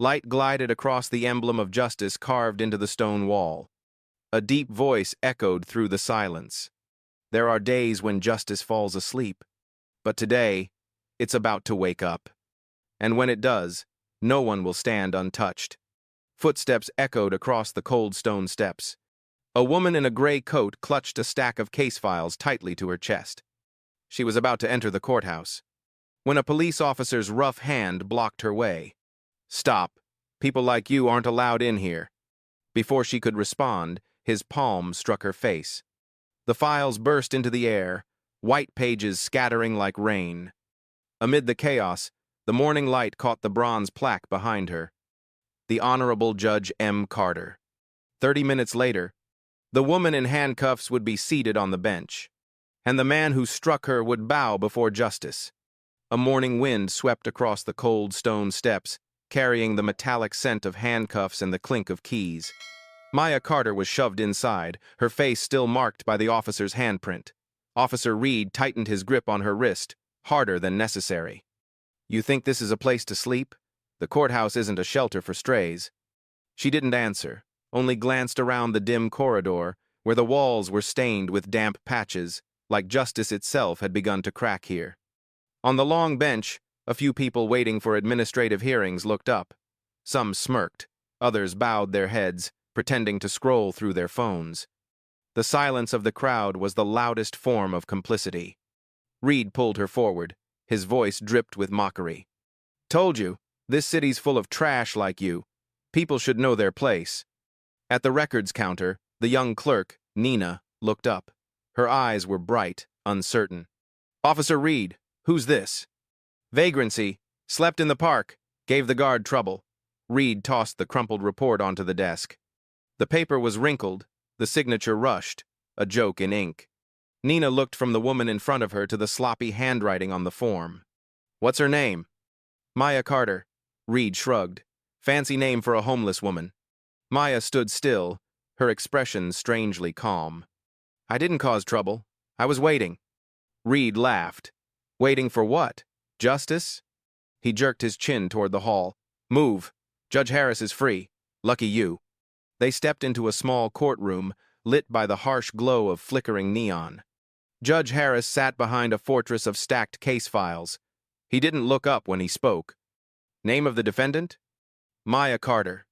Light glided across the emblem of justice carved into the stone wall. A deep voice echoed through the silence. There are days when justice falls asleep, but today, it's about to wake up. And when it does, no one will stand untouched. Footsteps echoed across the cold stone steps. A woman in a gray coat clutched a stack of case files tightly to her chest. She was about to enter the courthouse, when a police officer's rough hand blocked her way. "Stop. People like you aren't allowed in here." Before she could respond, his palm struck her face. The files burst into the air, white pages scattering like rain. Amid the chaos, the morning light caught the bronze plaque behind her. The Honorable Judge M. Carter. 30 minutes later, the woman in handcuffs would be seated on the bench, and the man who struck her would bow before justice. A morning wind swept across the cold stone steps, carrying the metallic scent of handcuffs and the clink of keys. Maya Carter was shoved inside, her face still marked by the officer's handprint. Officer Reed tightened his grip on her wrist, harder than necessary. "You think this is a place to sleep? The courthouse isn't a shelter for strays." She didn't answer, only glanced around the dim corridor, where the walls were stained with damp patches, like justice itself had begun to crack here. On the long bench, a few people waiting for administrative hearings looked up. Some smirked, others bowed their heads, pretending to scroll through their phones. The silence of the crowd was the loudest form of complicity. Reed pulled her forward. His voice dripped with mockery. "Told you, this city's full of trash like you. People should know their place." At the records counter, the young clerk, Nina, looked up. Her eyes were bright, uncertain. "Officer Reed, who's this?" "Vagrancy. Slept in the park. Gave the guard trouble." Reed tossed the crumpled report onto the desk. The paper was wrinkled, the signature rushed, a joke in ink. Nina looked from the woman in front of her to the sloppy handwriting on the form. "What's her name?" "Maya Carter." Reed shrugged. "Fancy name for a homeless woman." Maya stood still, her expression strangely calm. "I didn't cause trouble. I was waiting." Reed laughed. "Waiting for what? Justice?" He jerked his chin toward the hall. "Move. Judge Harris is free. Lucky you." They stepped into a small courtroom, lit by the harsh glow of flickering neon. Judge Harris sat behind a fortress of stacked case files. He didn't look up when he spoke. "Name of the defendant?" "Maya Carter."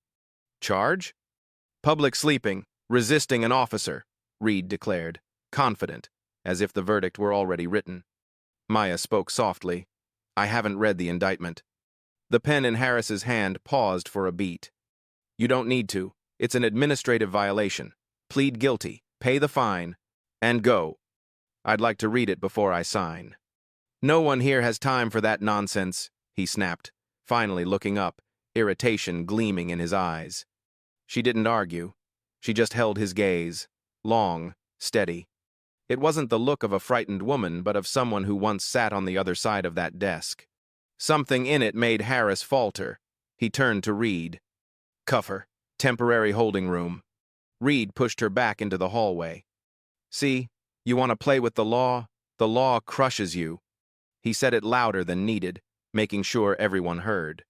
"Charge?" "Public sleeping, resisting an officer," Reed declared, confident, as if the verdict were already written. Maya spoke softly. "I haven't read the indictment." The pen in Harris's hand paused for a beat. "You don't need to. It's an administrative violation. Plead guilty, pay the fine, and go. I'd like to read it before I sign." "No one here has time for that nonsense," he snapped, finally looking up, irritation gleaming in his eyes. She didn't argue. She just held his gaze, long, steady. It wasn't the look of a frightened woman, but of someone who once sat on the other side of that desk. Something in it made Harris falter. He turned to Reed. "Cuff her. Temporary holding room." Reed pushed her back into the hallway. "See, you want to play with the law? The law crushes you." He said it louder than needed, making sure everyone heard.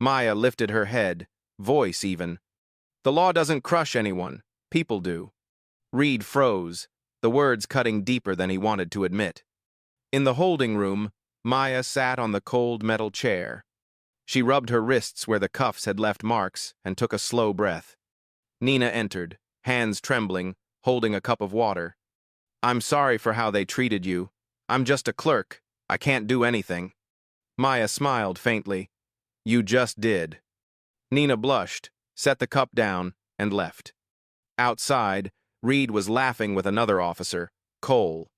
Maya lifted her head, voice even. "The law doesn't crush anyone. People do." Reed froze, the words cutting deeper than he wanted to admit. In the holding room, Maya sat on the cold metal chair. She rubbed her wrists where the cuffs had left marks and took a slow breath. Nina entered, hands trembling, holding a cup of water. "I'm sorry for how they treated you. I'm just a clerk. I can't do anything." Maya smiled faintly. "You just did." Nina blushed, set the cup down, and left. Outside, Reed was laughing with another officer, Cole.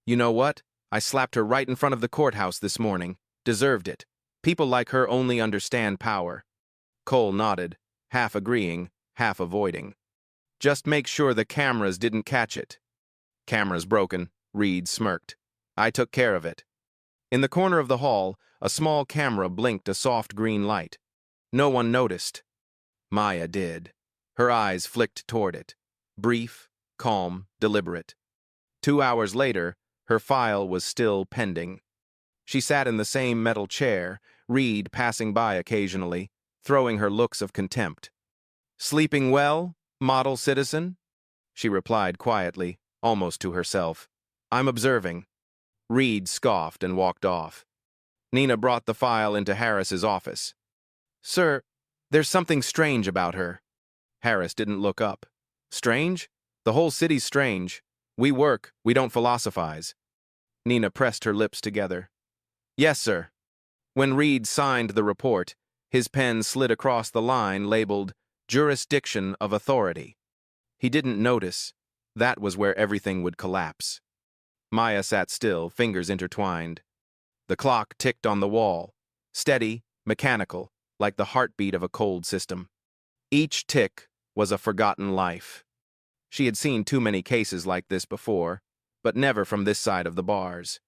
"You know what? I slapped her right in front of the courthouse this morning. Deserved it. People like her only understand power." Cole nodded, half agreeing, half avoiding. "Just make sure the cameras didn't catch it." "Camera's broken," Reed smirked. "I took care of it." In the corner of the hall, a small camera blinked a soft green light. No one noticed. Maya did. Her eyes flicked toward it. Brief, calm, deliberate. 2 hours later, her file was still pending. She sat in the same metal chair, Reed passing by occasionally, throwing her looks of contempt. "Sleeping well, model citizen?" She replied quietly, almost to herself. "I'm observing." Reed scoffed and walked off. Nina brought the file into Harris's office. "Sir, there's something strange about her." Harris didn't look up. "Strange? The whole city's strange. We work, we don't philosophize." Nina pressed her lips together. "Yes, sir." When Reed signed the report, his pen slid across the line labeled Jurisdiction of Authority. He didn't notice. That was where everything would collapse. Maya sat still, fingers intertwined. The clock ticked on the wall, steady, mechanical, like the heartbeat of a cold system. Each tick was a forgotten life. She had seen too many cases like this before, but never from this side of the bars.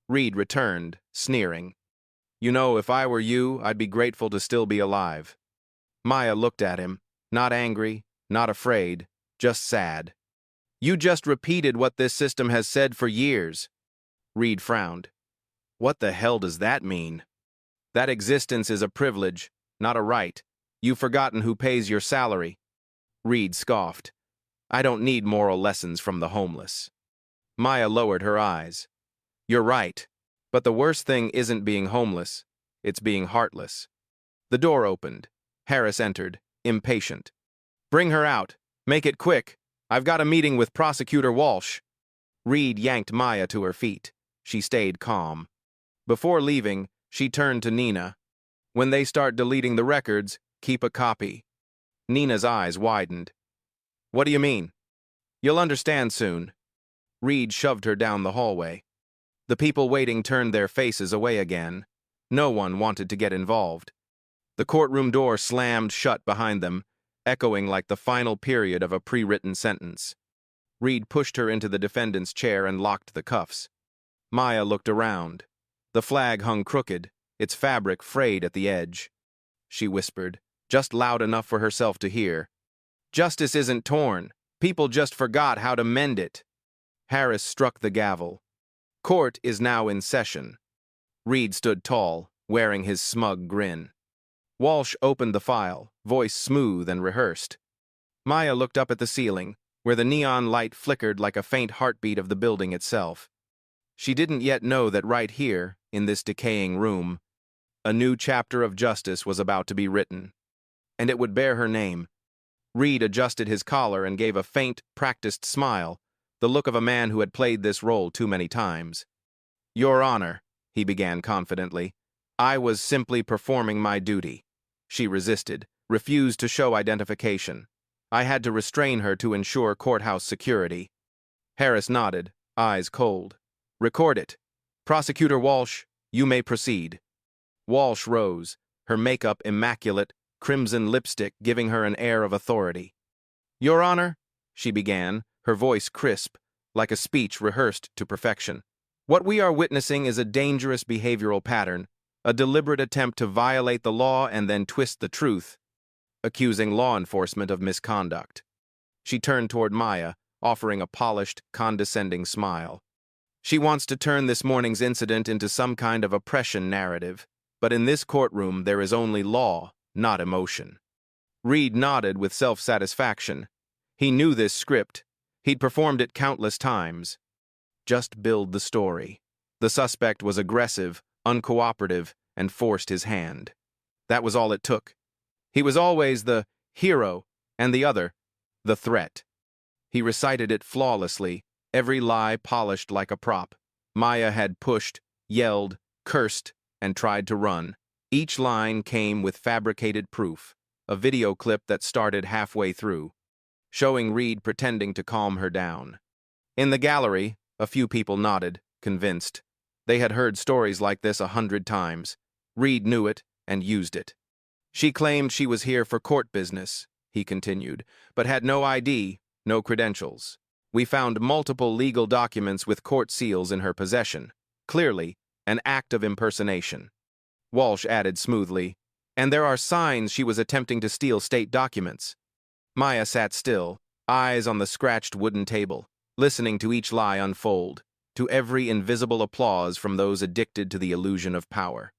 Reed returned, sneering. "You know, if I were you, I'd be grateful to still be alive." Maya looked at him, not angry, not afraid, just sad. "You just repeated what this system has said for years." Reed frowned. "What the hell does that mean?" "That existence is a privilege, not a right. You've forgotten who pays your salary." Reed scoffed. "I don't need moral lessons from the homeless." Maya lowered her eyes. "You're right. But the worst thing isn't being homeless. It's being heartless." The door opened. Harris entered, impatient. "Bring her out. Make it quick. I've got a meeting with Prosecutor Walsh." Reed yanked Maya to her feet. She stayed calm. Before leaving, she turned to Nina. "When they start deleting the records, keep a copy." Nina's eyes widened. "What do you mean?" "You'll understand soon." Reed shoved her down the hallway. The people waiting turned their faces away again. No one wanted to get involved. The courtroom door slammed shut behind them, echoing like the final period of a pre-written sentence. Reed pushed her into the defendant's chair and locked the cuffs. Maya looked around. The flag hung crooked, its fabric frayed at the edge. She whispered, just loud enough for herself to hear. "Justice isn't torn. People just forgot how to mend it." Harris struck the gavel. "Court is now in session." Reed stood tall, wearing his smug grin. Walsh opened the file, voice smooth and rehearsed. Maya looked up at the ceiling, where the neon light flickered like a faint heartbeat of the building itself. She didn't yet know that right here, in this decaying room, a new chapter of justice was about to be written. And it would bear her name. Reed adjusted his collar and gave a faint, practiced smile, the look of a man who had played this role too many times. "Your Honor," he began confidently, "I was simply performing my duty." She resisted, refused to show identification. I had to restrain her to ensure courthouse security. Harris nodded, eyes cold. "Record it. Prosecutor Walsh, you may proceed." Walsh rose, her makeup immaculate, crimson lipstick giving her an air of authority. "Your Honor," she began, her voice crisp, like a speech rehearsed to perfection. "What we are witnessing is a dangerous behavioral pattern, a deliberate attempt to violate the law and then twist the truth, accusing law enforcement of misconduct." She turned toward Maya, offering a polished, condescending smile. "She wants to turn this morning's incident into some kind of oppression narrative, but in this courtroom there is only law, not emotion." Reed nodded with self-satisfaction. He knew this script. He'd performed it countless times. Just build the story. The suspect was aggressive, uncooperative, and forced his hand. That was all it took. He was always the hero, and the other, the threat. He recited it flawlessly, every lie polished like a prop. Maya had pushed, yelled, cursed, and tried to run. Each line came with fabricated proof, a video clip that started halfway through, showing Reed pretending to calm her down. In the gallery, a few people nodded, convinced. They had heard stories like this 100 times. Reed knew it and used it. "She claimed she was here for court business," he continued, "but had no ID, no credentials. We found multiple legal documents with court seals in her possession. Clearly, an act of impersonation." Walsh added smoothly, "And there are signs she was attempting to steal state documents." Maya sat still, eyes on the scratched wooden table, listening to each lie unfold, to every invisible applause from those addicted to the illusion of power.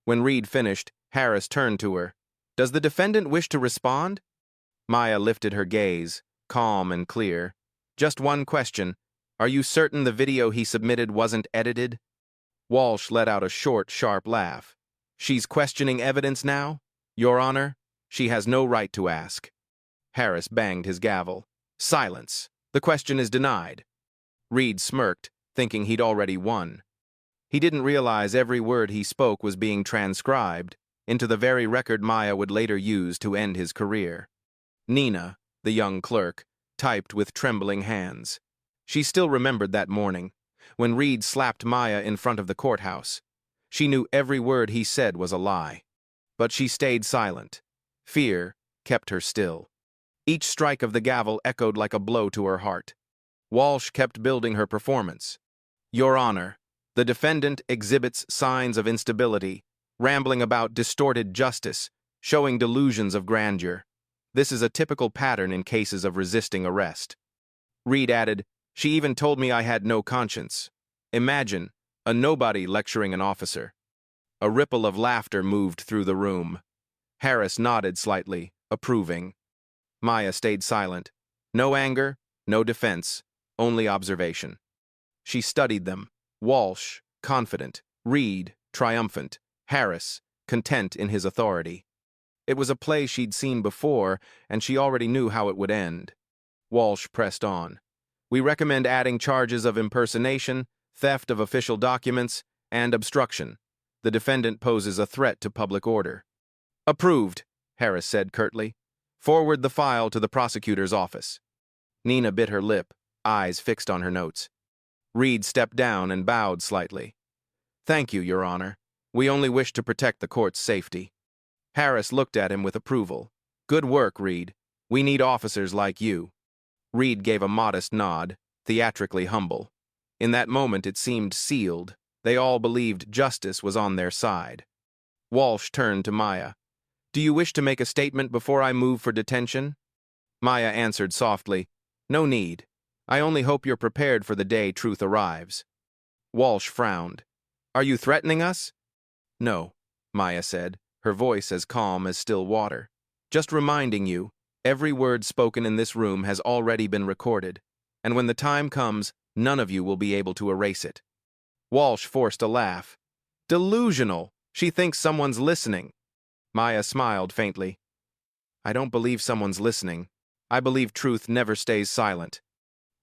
When Reed finished, Harris turned to her. Does the defendant wish to respond? Maya lifted her gaze, calm and clear. Just one question. Are you certain the video he submitted wasn't edited? Walsh let out a short, sharp laugh. She's questioning evidence now? Your Honor, she has no right to ask. Harris banged his gavel. Silence. The question is denied. Reed smirked, thinking he'd already won. He didn't realize every word he spoke was being transcribed into the very record Maya would later use to end his career. Nina, the young clerk, typed with trembling hands. She still remembered that morning, when Reed slapped Maya in front of the courthouse. She knew every word he said was a lie. But she stayed silent. Fear kept her still. Each strike of the gavel echoed like a blow to her heart. Walsh kept building her performance. Your Honor, the defendant exhibits signs of instability, rambling about distorted justice, showing delusions of grandeur. This is a typical pattern in cases of resisting arrest. Reed added, she even told me I had no conscience. Imagine, a nobody lecturing an officer. A ripple of laughter moved through the room. Harris nodded slightly, approving. Maya stayed silent. No anger, no defense, only observation. She studied them. Walsh, confident. Reed, triumphant. Harris, content in his authority. It was a play she'd seen before, and she already knew how it would end. Walsh pressed on. We recommend adding charges of impersonation, theft of official documents, and obstruction. The defendant poses a threat to public order. Approved, Harris said curtly. Forward the file to the prosecutor's office. Nina bit her lip, eyes fixed on her notes. Reed stepped down and bowed slightly. Thank you, Your Honor. We only wish to protect the court's safety. Harris looked at him with approval. Good work, Reed. We need officers like you. Reed gave a modest nod, theatrically humble. In that moment it seemed sealed. They all believed justice was on their side. Walsh turned to Maya. Do you wish to make a statement before I move for detention? Maya answered softly, No need. I only hope you're prepared for the day truth arrives. Walsh frowned. Are you threatening us? No, Maya said, her voice as calm as still water. Just reminding you, every word spoken in this room has already been recorded, and when the time comes, none of you will be able to erase it. Walsh forced a laugh. Delusional! She thinks someone's listening. Maya smiled faintly. I don't believe someone's listening. I believe truth never stays silent.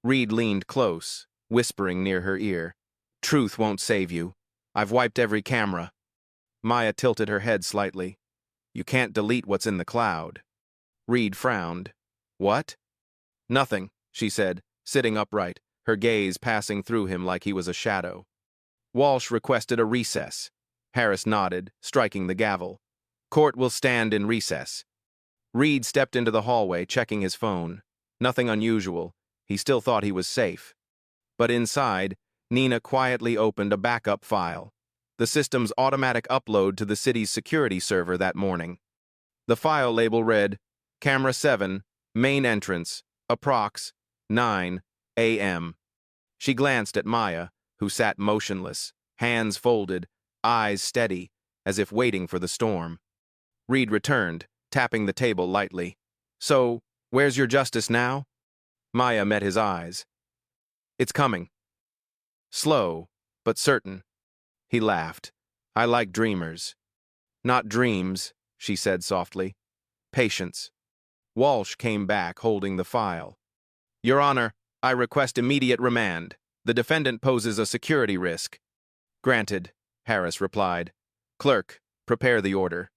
Reed leaned close, whispering near her ear. Truth won't save you. I've wiped every camera. Maya tilted her head slightly. You can't delete what's in the cloud. Reed frowned. What? Nothing, she said, sitting upright, her gaze passing through him like he was a shadow. Walsh requested a recess. Harris nodded, striking the gavel. Court will stand in recess. Reed stepped into the hallway, checking his phone. Nothing unusual. He still thought he was safe. But inside, Nina quietly opened a backup file. The system's automatic upload to the city's security server that morning. The file label read, Camera 7, Main Entrance, approx. 9 a.m. She glanced at Maya, who sat motionless, hands folded, eyes steady, as if waiting for the storm. Reed returned, tapping the table lightly. So, where's your justice now? Maya met his eyes. It's coming. Slow, but certain. He laughed. I like dreamers. Not dreams, she said softly. Patience. Walsh came back, holding the file. Your Honor, I request immediate remand. The defendant poses a security risk. Granted, Harris replied. Clerk, prepare the order.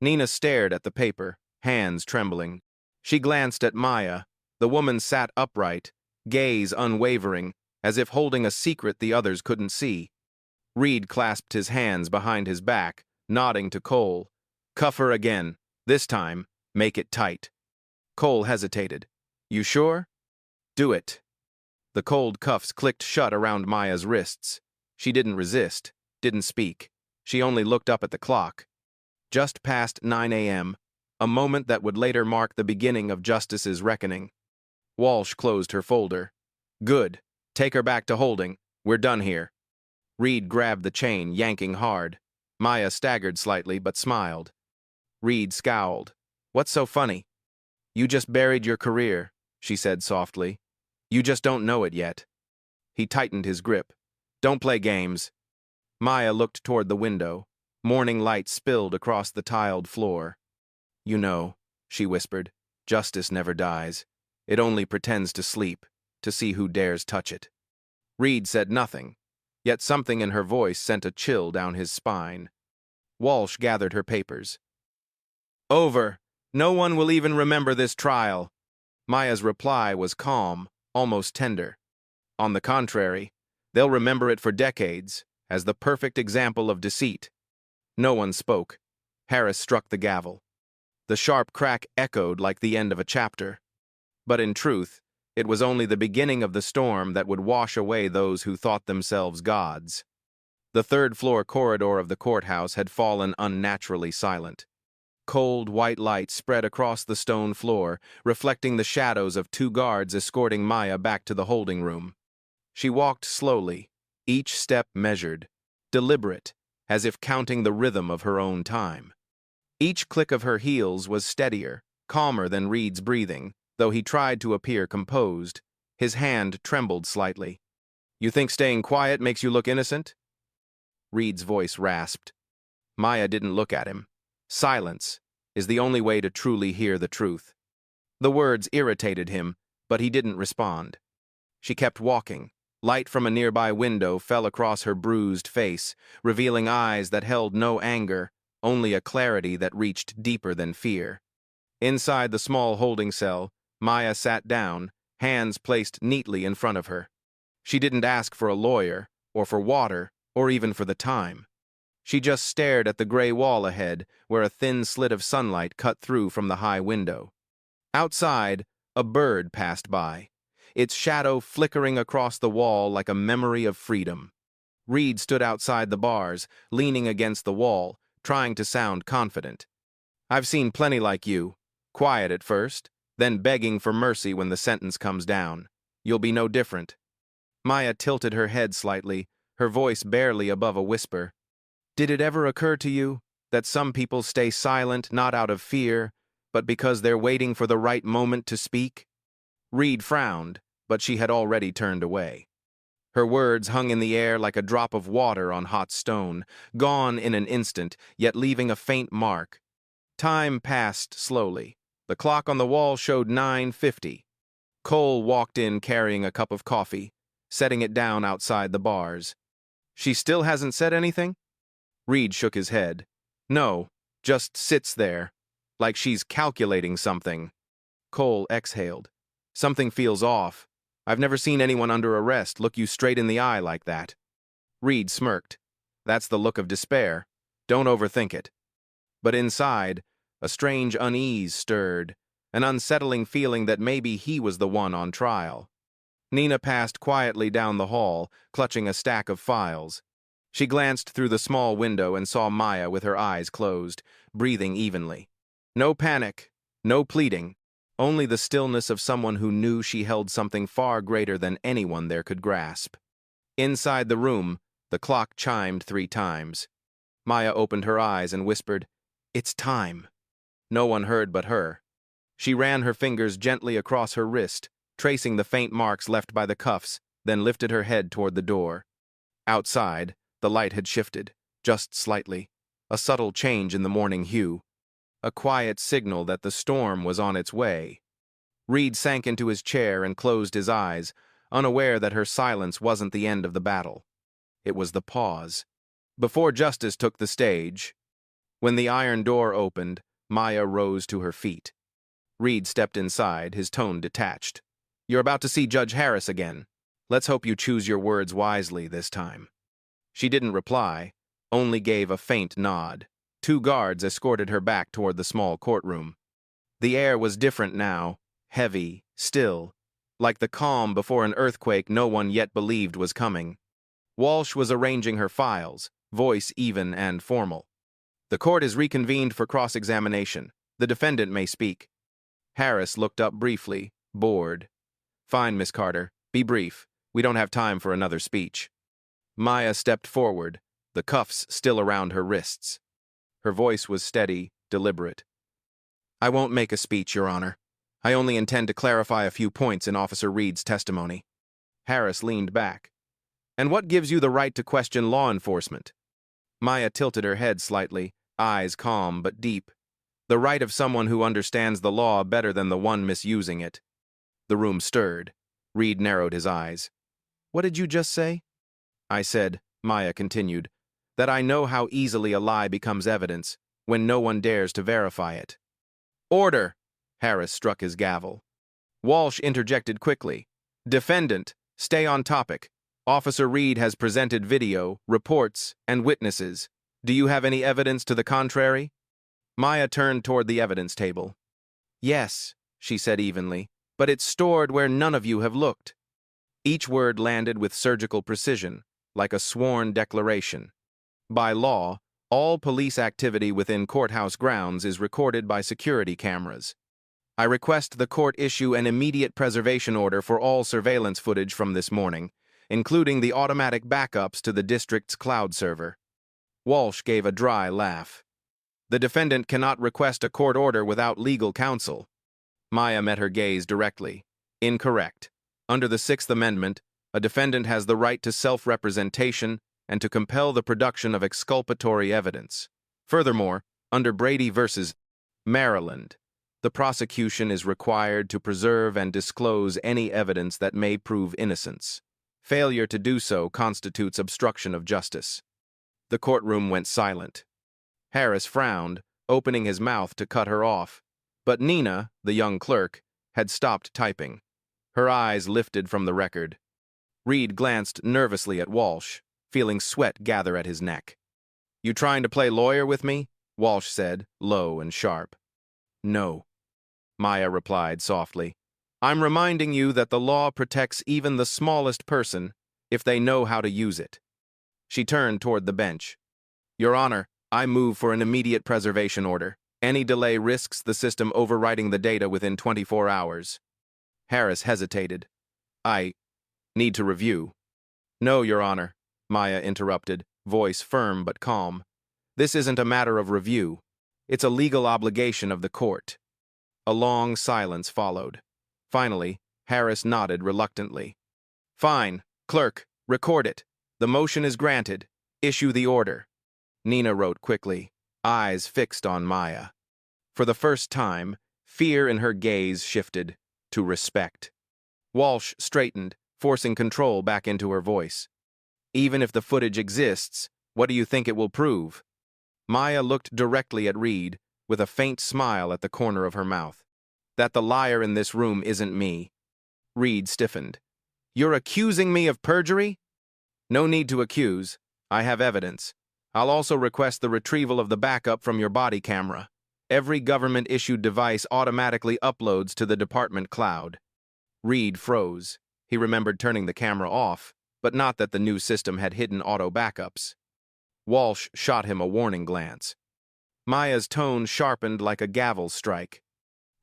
Nina stared at the paper, hands trembling. She glanced at Maya. The woman sat upright, gaze unwavering, as if holding a secret the others couldn't see. Reed clasped his hands behind his back, nodding to Cole. Cuff her again. This time, make it tight. Cole hesitated. You sure? Do it. The cold cuffs clicked shut around Maya's wrists. She didn't resist, didn't speak. She only looked up at the clock. Just past 9 a.m., a moment that would later mark the beginning of Justice's reckoning. Walsh closed her folder. Good. Take her back to holding. We're done here. Reed grabbed the chain, yanking hard. Maya staggered slightly, but smiled. Reed scowled. What's so funny? You just buried your career, she said softly. You just don't know it yet. He tightened his grip. Don't play games. Maya looked toward the window. Morning light spilled across the tiled floor. You know, she whispered, justice never dies. It only pretends to sleep, to see who dares touch it. Reed said nothing, yet something in her voice sent a chill down his spine. Walsh gathered her papers. Over. No one will even remember this trial. Maya's reply was calm, almost tender. On the contrary, they'll remember it for decades, as the perfect example of deceit. No one spoke. Harris struck the gavel. The sharp crack echoed like the end of a chapter. But in truth, it was only the beginning of the storm that would wash away those who thought themselves gods. The third-floor corridor of the courthouse had fallen unnaturally silent. Cold, white light spread across the stone floor, reflecting the shadows of 2 guards escorting Maya back to the holding room. She walked slowly, each step measured, deliberate, as if counting the rhythm of her own time. Each click of her heels was steadier, calmer than Reed's breathing, though he tried to appear composed. His hand trembled slightly. You think staying quiet makes you look innocent? Reed's voice rasped. Maya didn't look at him. Silence is the only way to truly hear the truth. The words irritated him, but he didn't respond. She kept walking. Light from a nearby window fell across her bruised face, revealing eyes that held no anger, only a clarity that reached deeper than fear. Inside the small holding cell, Maya sat down, hands placed neatly in front of her. She didn't ask for a lawyer, or for water, or even for the time. She just stared at the gray wall ahead, where a thin slit of sunlight cut through from the high window. Outside, a bird passed by, its shadow flickering across the wall like a memory of freedom. Reed stood outside the bars, leaning against the wall, trying to sound confident. I've seen plenty like you, quiet at first, then begging for mercy when the sentence comes down. You'll be no different. Maya tilted her head slightly, her voice barely above a whisper. Did it ever occur to you that some people stay silent not out of fear, but because they're waiting for the right moment to speak? Reed frowned, but she had already turned away. Her words hung in the air like a drop of water on hot stone, gone in an instant, yet leaving a faint mark. Time passed slowly. The clock on the wall showed 9:50. Cole walked in carrying a cup of coffee, setting it down outside the bars. She still hasn't said anything? Reed shook his head. No, just sits there, like she's calculating something. Cole exhaled. Something feels off. I've never seen anyone under arrest look you straight in the eye like that. Reed smirked. That's the look of despair. Don't overthink it. But inside, a strange unease stirred, an unsettling feeling that maybe he was the one on trial. Nina passed quietly down the hall, clutching a stack of files. She glanced through the small window and saw Maya with her eyes closed, breathing evenly. No panic, no pleading, only the stillness of someone who knew she held something far greater than anyone there could grasp. Inside the room, the clock chimed 3 times. Maya opened her eyes and whispered, "It's time." No one heard but her. She ran her fingers gently across her wrist, tracing the faint marks left by the cuffs, then lifted her head toward the door. Outside, the light had shifted, just slightly, a subtle change in the morning hue, a quiet signal that the storm was on its way. Reed sank into his chair and closed his eyes, unaware that her silence wasn't the end of the battle. It was the pause. Before justice took the stage, when the iron door opened, Maya rose to her feet. Reed stepped inside, his tone detached. You're about to see Judge Harris again. Let's hope you choose your words wisely this time. She didn't reply, only gave a faint nod. 2 guards escorted her back toward the small courtroom. The air was different now, heavy, still, like the calm before an earthquake no one yet believed was coming. Walsh was arranging her files, voice even and formal. The court is reconvened for cross-examination. The defendant may speak. Harris looked up briefly, bored. Fine, Miss Carter. Be brief. We don't have time for another speech. Maya stepped forward, the cuffs still around her wrists. Her voice was steady, deliberate. I won't make a speech, Your Honor. I only intend to clarify a few points in Officer Reed's testimony. Harris leaned back. And what gives you the right to question law enforcement? Maya tilted her head slightly, eyes calm but deep. The right of someone who understands the law better than the one misusing it. The room stirred. Reed narrowed his eyes. What did you just say? I said, Maya continued, that I know how easily a lie becomes evidence when no one dares to verify it. Order! Harris struck his gavel. Walsh interjected quickly. Defendant, stay on topic. Officer Reed has presented video, reports, and witnesses. Do you have any evidence to the contrary? Maya turned toward the evidence table. Yes, she said evenly, but it's stored where none of you have looked. Each word landed with surgical precision, like a sworn declaration. By law, all police activity within courthouse grounds is recorded by security cameras. I request the court issue an immediate preservation order for all surveillance footage from this morning, including the automatic backups to the district's cloud server. Walsh gave a dry laugh. The defendant cannot request a court order without legal counsel. Maya met her gaze directly. Incorrect. Under the Sixth Amendment, a defendant has the right to self-representation and to compel the production of exculpatory evidence. Furthermore, under Brady v. Maryland, the prosecution is required to preserve and disclose any evidence that may prove innocence. Failure to do so constitutes obstruction of justice. The courtroom went silent. Harris frowned, opening his mouth to cut her off. But Nina, the young clerk, had stopped typing. Her eyes lifted from the record. Reed glanced nervously at Walsh, feeling sweat gather at his neck. You trying to play lawyer with me? Walsh said, low and sharp. No, Maya replied softly. I'm reminding you that the law protects even the smallest person if they know how to use it. She turned toward the bench. Your Honor, I move for an immediate preservation order. Any delay risks the system overwriting the data within 24 hours. Harris hesitated. I need to review. No, Your Honor, Maya interrupted, voice firm but calm. This isn't a matter of review. It's a legal obligation of the court. A long silence followed. Finally, Harris nodded reluctantly. Fine, clerk, record it. The motion is granted. Issue the order. Nina wrote quickly, eyes fixed on Maya. For the first time, fear in her gaze shifted to respect. Walsh straightened, forcing control back into her voice. Even if the footage exists, what do you think it will prove? Maya looked directly at Reed, with a faint smile at the corner of her mouth. That the liar in this room isn't me. Reed stiffened. You're accusing me of perjury? No need to accuse. I have evidence. I'll also request the retrieval of the backup from your body camera. Every government-issued device automatically uploads to the department cloud. Reed froze. He remembered turning the camera off, but not that the new system had hidden auto backups. Walsh shot him a warning glance. Maya's tone sharpened like a gavel strike.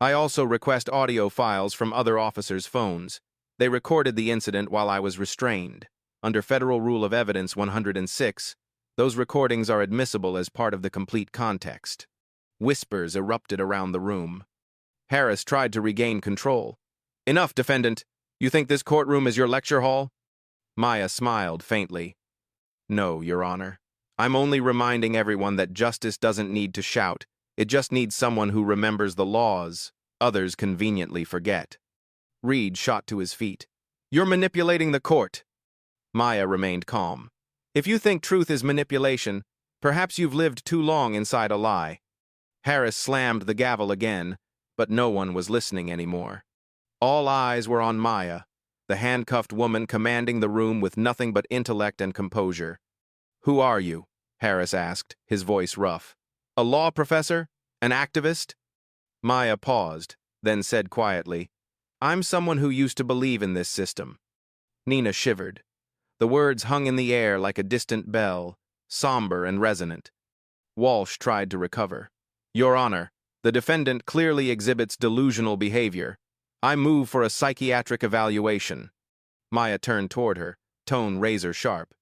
I also request audio files from other officers' phones. They recorded the incident while I was restrained. Under Federal Rule of Evidence 106, those recordings are admissible as part of the complete context. Whispers erupted around the room. Harris tried to regain control. Enough, defendant. You think this courtroom is your lecture hall? Maya smiled faintly. No, Your Honor. I'm only reminding everyone that justice doesn't need to shout. It just needs someone who remembers the laws others conveniently forget. Reed shot to his feet. You're manipulating the court. Maya remained calm. If you think truth is manipulation, perhaps you've lived too long inside a lie. Harris slammed the gavel again, but no one was listening anymore. All eyes were on Maya, the handcuffed woman commanding the room with nothing but intellect and composure. Who are you? Harris asked, his voice rough. A law professor? An activist? Maya paused, then said quietly, I'm someone who used to believe in this system. Nina shivered. The words hung in the air like a distant bell, somber and resonant. Walsh tried to recover. Your Honor, the defendant clearly exhibits delusional behavior. I move for a psychiatric evaluation. Maya turned toward her, tone razor-sharp.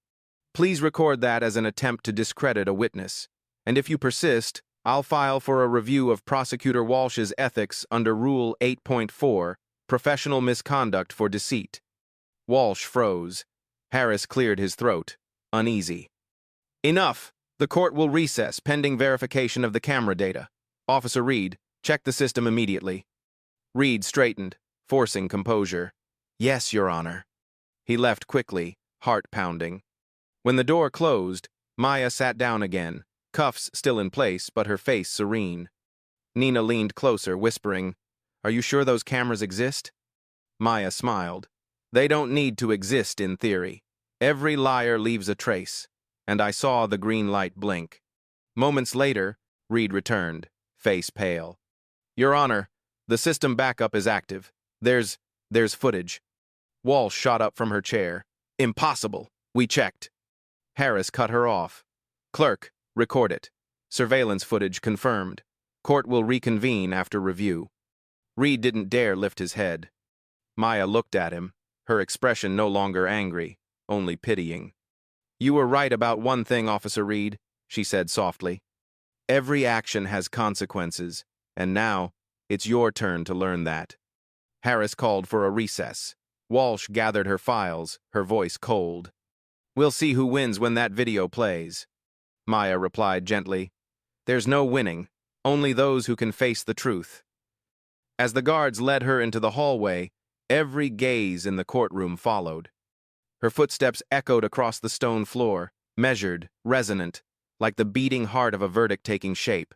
Please record that as an attempt to discredit a witness. And if you persist, I'll file for a review of Prosecutor Walsh's ethics under Rule 8.4, Professional Misconduct for Deceit. Walsh froze. Harris cleared his throat, uneasy. Enough! The court will recess pending verification of the camera data. Officer Reed, check the system immediately. Reed straightened, forcing composure. Yes, Your Honor. He left quickly, heart pounding. When the door closed, Maya sat down again, cuffs still in place but her face serene. Nina leaned closer, whispering, Are you sure those cameras exist? Maya smiled. They don't need to exist in theory. Every liar leaves a trace, and I saw the green light blink. Moments later, Reed returned, face pale. Your Honor, the system backup is active. There's footage. Walsh shot up from her chair. Impossible. We checked. Harris cut her off. Clerk, record it. Surveillance footage confirmed. Court will reconvene after review. Reed didn't dare lift his head. Maya looked at him, her expression no longer angry, only pitying. You were right about one thing, Officer Reed, she said softly. Every action has consequences, and now it's your turn to learn that. Harris called for a recess. Walsh gathered her files, her voice cold. We'll see who wins when that video plays. Maya replied gently. There's no winning, only those who can face the truth. As the guards led her into the hallway, every gaze in the courtroom followed. Her footsteps echoed across the stone floor, measured, resonant, like the beating heart of a verdict taking shape.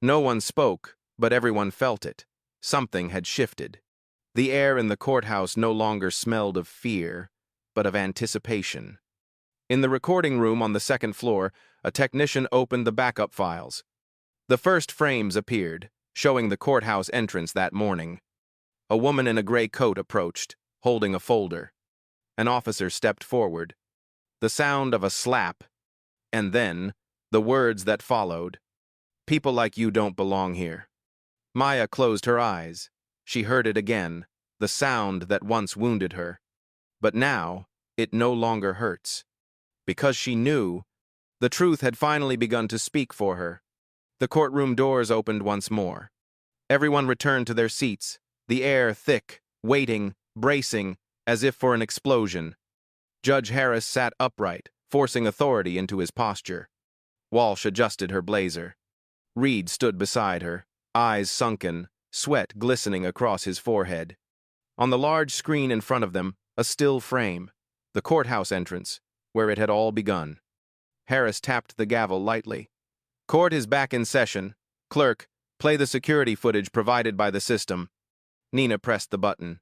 No one spoke, but everyone felt it. Something had shifted. The air in the courthouse no longer smelled of fear, but of anticipation. In the recording room on the second floor, a technician opened the backup files. The first frames appeared, showing the courthouse entrance that morning. A woman in a gray coat approached, holding a folder. An officer stepped forward. The sound of a slap, and then the words that followed. People like you don't belong here. Maya closed her eyes. She heard it again, the sound that once wounded her. But now, it no longer hurts. Because she knew, the truth had finally begun to speak for her. The courtroom doors opened once more. Everyone returned to their seats, the air thick, waiting, bracing, as if for an explosion. Judge Harris sat upright, forcing authority into his posture. Walsh adjusted her blazer. Reed stood beside her, eyes sunken, sweat glistening across his forehead. On the large screen in front of them, a still frame, the courthouse entrance, where it had all begun. Harris tapped the gavel lightly. Court is back in session. Clerk, play the security footage provided by the system. Nina pressed the button.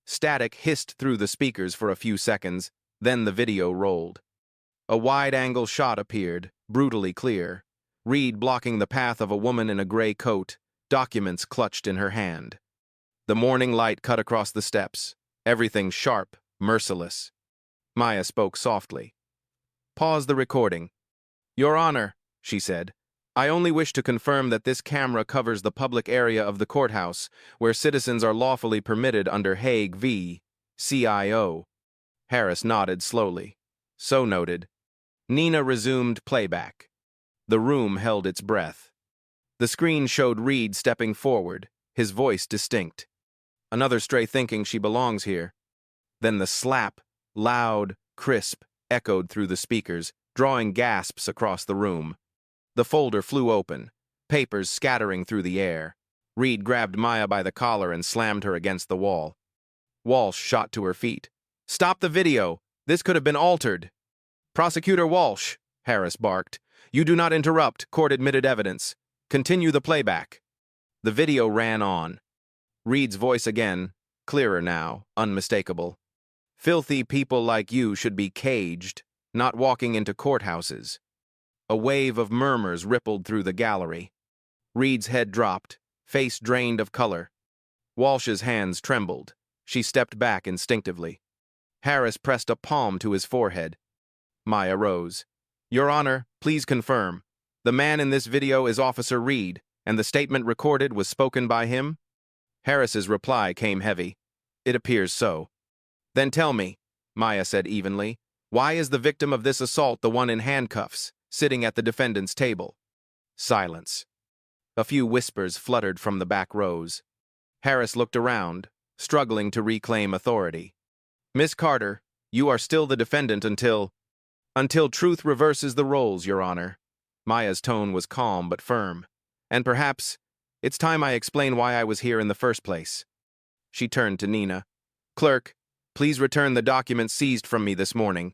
Static hissed through the speakers for a few seconds, then the video rolled. A wide-angle shot appeared, brutally clear. Reed blocking the path of a woman in a gray coat, documents clutched in her hand. The morning light cut across the steps, everything sharp, merciless. Maya spoke softly. Pause the recording. Your Honor, she said, I only wish to confirm that this camera covers the public area of the courthouse, where citizens are lawfully permitted under Hague v. CIO. Harris nodded slowly. So noted. Nina resumed playback. The room held its breath. The screen showed Reed stepping forward, his voice distinct. Another stray thinking she belongs here. Then the slap, loud, crisp, echoed through the speakers, drawing gasps across the room. The folder flew open, papers scattering through the air. Reed grabbed Maya by the collar and slammed her against the wall. Walsh shot to her feet. Stop the video! This could have been altered! Prosecutor Walsh, Harris barked. You do not interrupt court-admitted evidence. Continue the playback. The video ran on. Reed's voice again, clearer now, unmistakable. Filthy people like you should be caged, not walking into courthouses. A wave of murmurs rippled through the gallery. Reed's head dropped, face drained of color. Walsh's hands trembled. She stepped back instinctively. Harris pressed a palm to his forehead. Maya rose. Your Honor, please confirm. The man in this video is Officer Reed, and the statement recorded was spoken by him? Harris's reply came heavy. It appears so. Then tell me, Maya said evenly, why is the victim of this assault the one in handcuffs, sitting at the defendant's table? Silence. A few whispers fluttered from the back rows. Harris looked around, struggling to reclaim authority. Miss Carter, you are still the defendant until truth reverses the roles, Your Honor. Maya's tone was calm but firm. And perhaps it's time I explain why I was here in the first place. She turned to Nina. Clerk, please return the documents seized from me this morning.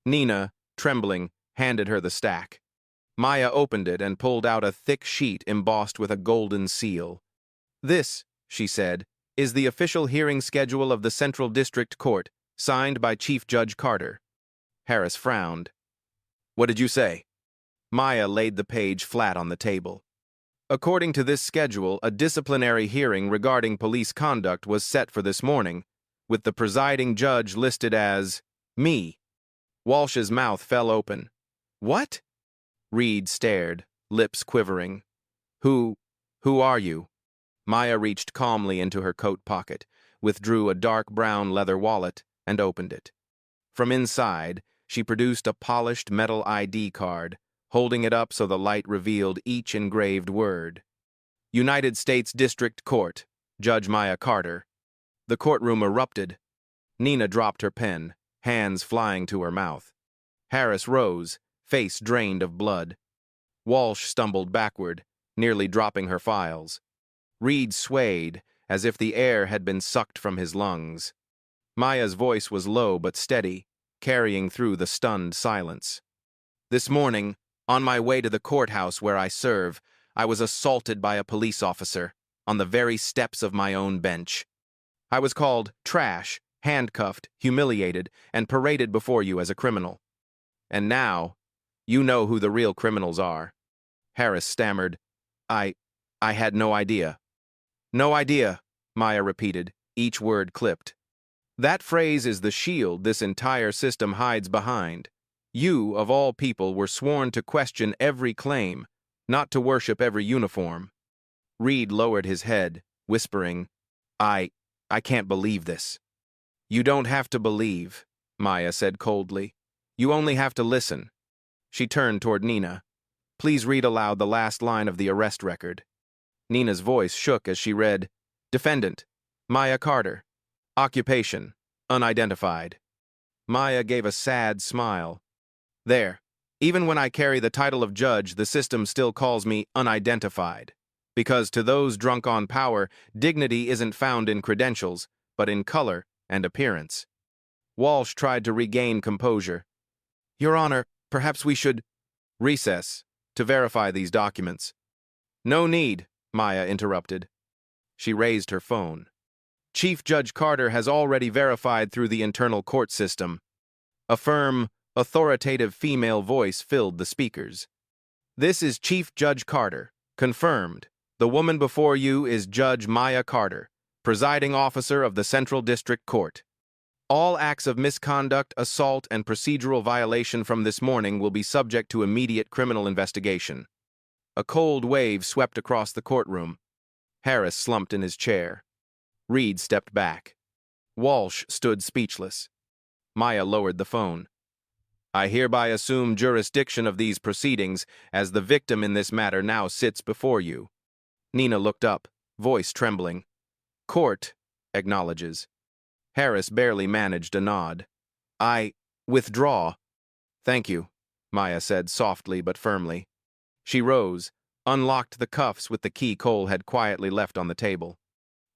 Nina, trembling, handed her the stack. Maya opened it and pulled out a thick sheet embossed with a golden seal. This, she said, is the official hearing schedule of the Central District Court, signed by Chief Judge Carter. Harris frowned. What did you say? Maya laid the page flat on the table. According to this schedule, a disciplinary hearing regarding police conduct was set for this morning, with the presiding judge listed as me. Walsh's mouth fell open. What? Reed stared, lips quivering. Who are you? Maya reached calmly into her coat pocket, withdrew a dark brown leather wallet, and opened it. From inside, she produced a polished metal ID card, holding it up so the light revealed each engraved word. United States District Court, Judge Maya Carter. The courtroom erupted. Nina dropped her pen, hands flying to her mouth. Harris rose, face drained of blood. Walsh stumbled backward, nearly dropping her files. Reed swayed, as if the air had been sucked from his lungs. Maya's voice was low but steady, carrying through the stunned silence. This morning, on my way to the courthouse where I serve, I was assaulted by a police officer, on the very steps of my own bench. I was called trash, handcuffed, humiliated, and paraded before you as a criminal. And now, you know who the real criminals are. Harris stammered, I had no idea. No idea, Maya repeated, each word clipped. That phrase is the shield this entire system hides behind. You, of all people, were sworn to question every claim, not to worship every uniform. Reed lowered his head, whispering, I can't believe this. You don't have to believe, Maya said coldly. You only have to listen. She turned toward Nina. Please read aloud the last line of the arrest record. Nina's voice shook as she read, Defendant, Maya Carter. Occupation, unidentified. Maya gave a sad smile. There, even when I carry the title of judge, the system still calls me unidentified. Because to those drunk on power, dignity isn't found in credentials, but in color and appearance. Walsh tried to regain composure. Your Honor, perhaps we should recess to verify these documents. No need, Maya interrupted. She raised her phone. Chief Judge Carter has already verified through the internal court system. A firm, authoritative female voice filled the speakers. This is Chief Judge Carter, confirmed. The woman before you is Judge Maya Carter, presiding officer of the Central District Court. All acts of misconduct, assault, and procedural violation from this morning will be subject to immediate criminal investigation. A cold wave swept across the courtroom. Harris slumped in his chair. Reed stepped back. Walsh stood speechless. Maya lowered the phone. I hereby assume jurisdiction of these proceedings as the victim in this matter now sits before you. Nina looked up, voice trembling. Court acknowledges. Harris barely managed a nod. I withdraw. Thank you, Maya said softly but firmly. She rose, unlocked the cuffs with the key Cole had quietly left on the table.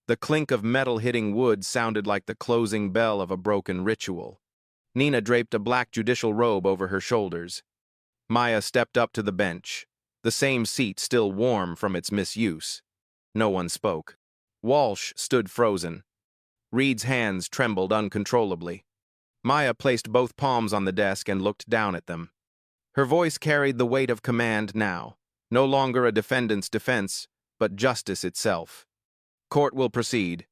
The clink of metal hitting wood sounded like the closing bell of a broken ritual. Nina draped a black judicial robe over her shoulders. Maya stepped up to the bench, the same seat still warm from its misuse. No one spoke. Walsh stood frozen. Reed's hands trembled uncontrollably. Maya placed both palms on the desk and looked down at them. Her voice carried the weight of command now, no longer a defendant's defense, but justice itself. Court will proceed.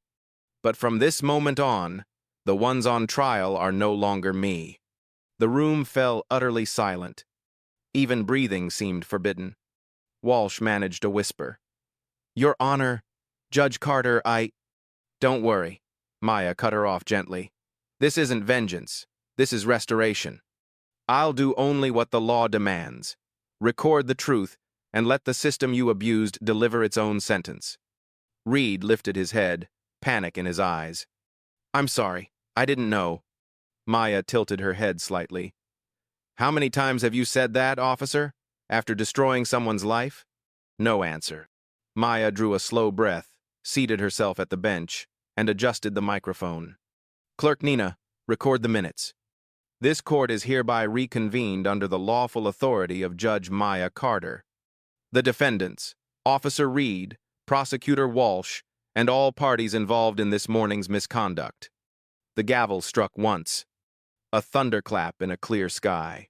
But from this moment on, the ones on trial are no longer me. The room fell utterly silent. Even breathing seemed forbidden. Walsh managed a whisper. Your Honor, Judge Carter, Don't worry, Maya cut her off gently. This isn't vengeance. This is restoration. I'll do only what the law demands. Record the truth and let the system you abused deliver its own sentence. Reed lifted his head, panic in his eyes. I'm sorry, I didn't know. Maya tilted her head slightly. How many times have you said that, officer? After destroying someone's life? No answer. Maya drew a slow breath, seated herself at the bench, and adjusted the microphone. Clerk Nina, record the minutes. This court is hereby reconvened under the lawful authority of Judge Maya Carter. The defendants, Officer Reed, Prosecutor Walsh, and all parties involved in this morning's misconduct. The gavel struck once. A thunderclap in a clear sky.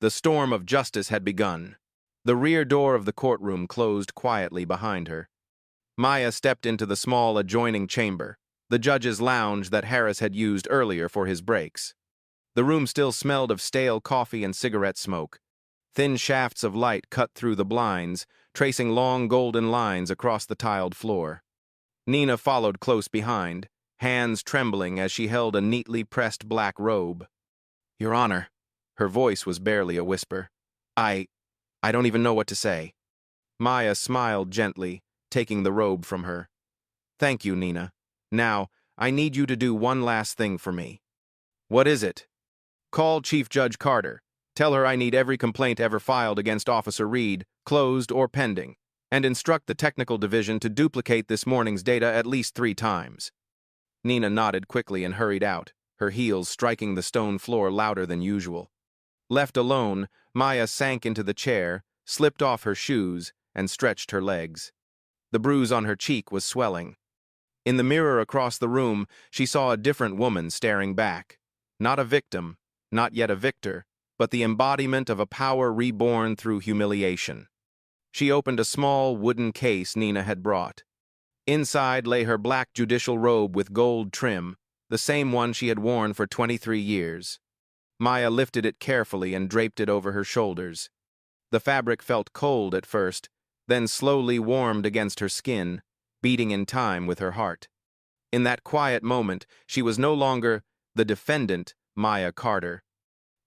The storm of justice had begun. The rear door of the courtroom closed quietly behind her. Maya stepped into the small adjoining chamber, the judge's lounge that Harris had used earlier for his breaks. The room still smelled of stale coffee and cigarette smoke. Thin shafts of light cut through the blinds, tracing long golden lines across the tiled floor. Nina followed close behind, hands trembling as she held a neatly pressed black robe. Your Honor, her voice was barely a whisper. I don't even know what to say. Maya smiled gently, taking the robe from her. Thank you, Nina. Now, I need you to do one last thing for me. What is it? Call Chief Judge Carter. Tell her I need every complaint ever filed against Officer Reed, closed or pending, and instruct the technical division to duplicate this morning's data at least 3 times. Nina nodded quickly and hurried out, her heels striking the stone floor louder than usual. Left alone, Maya sank into the chair, slipped off her shoes, and stretched her legs. The bruise on her cheek was swelling. In the mirror across the room, she saw a different woman staring back. Not a victim, not yet a victor, but the embodiment of a power reborn through humiliation. She opened a small wooden case Nina had brought. Inside lay her black judicial robe with gold trim, the same one she had worn for 23 years. Maya lifted it carefully and draped it over her shoulders. The fabric felt cold at first, then slowly warmed against her skin, beating in time with her heart. In that quiet moment, she was no longer the defendant, Maya Carter.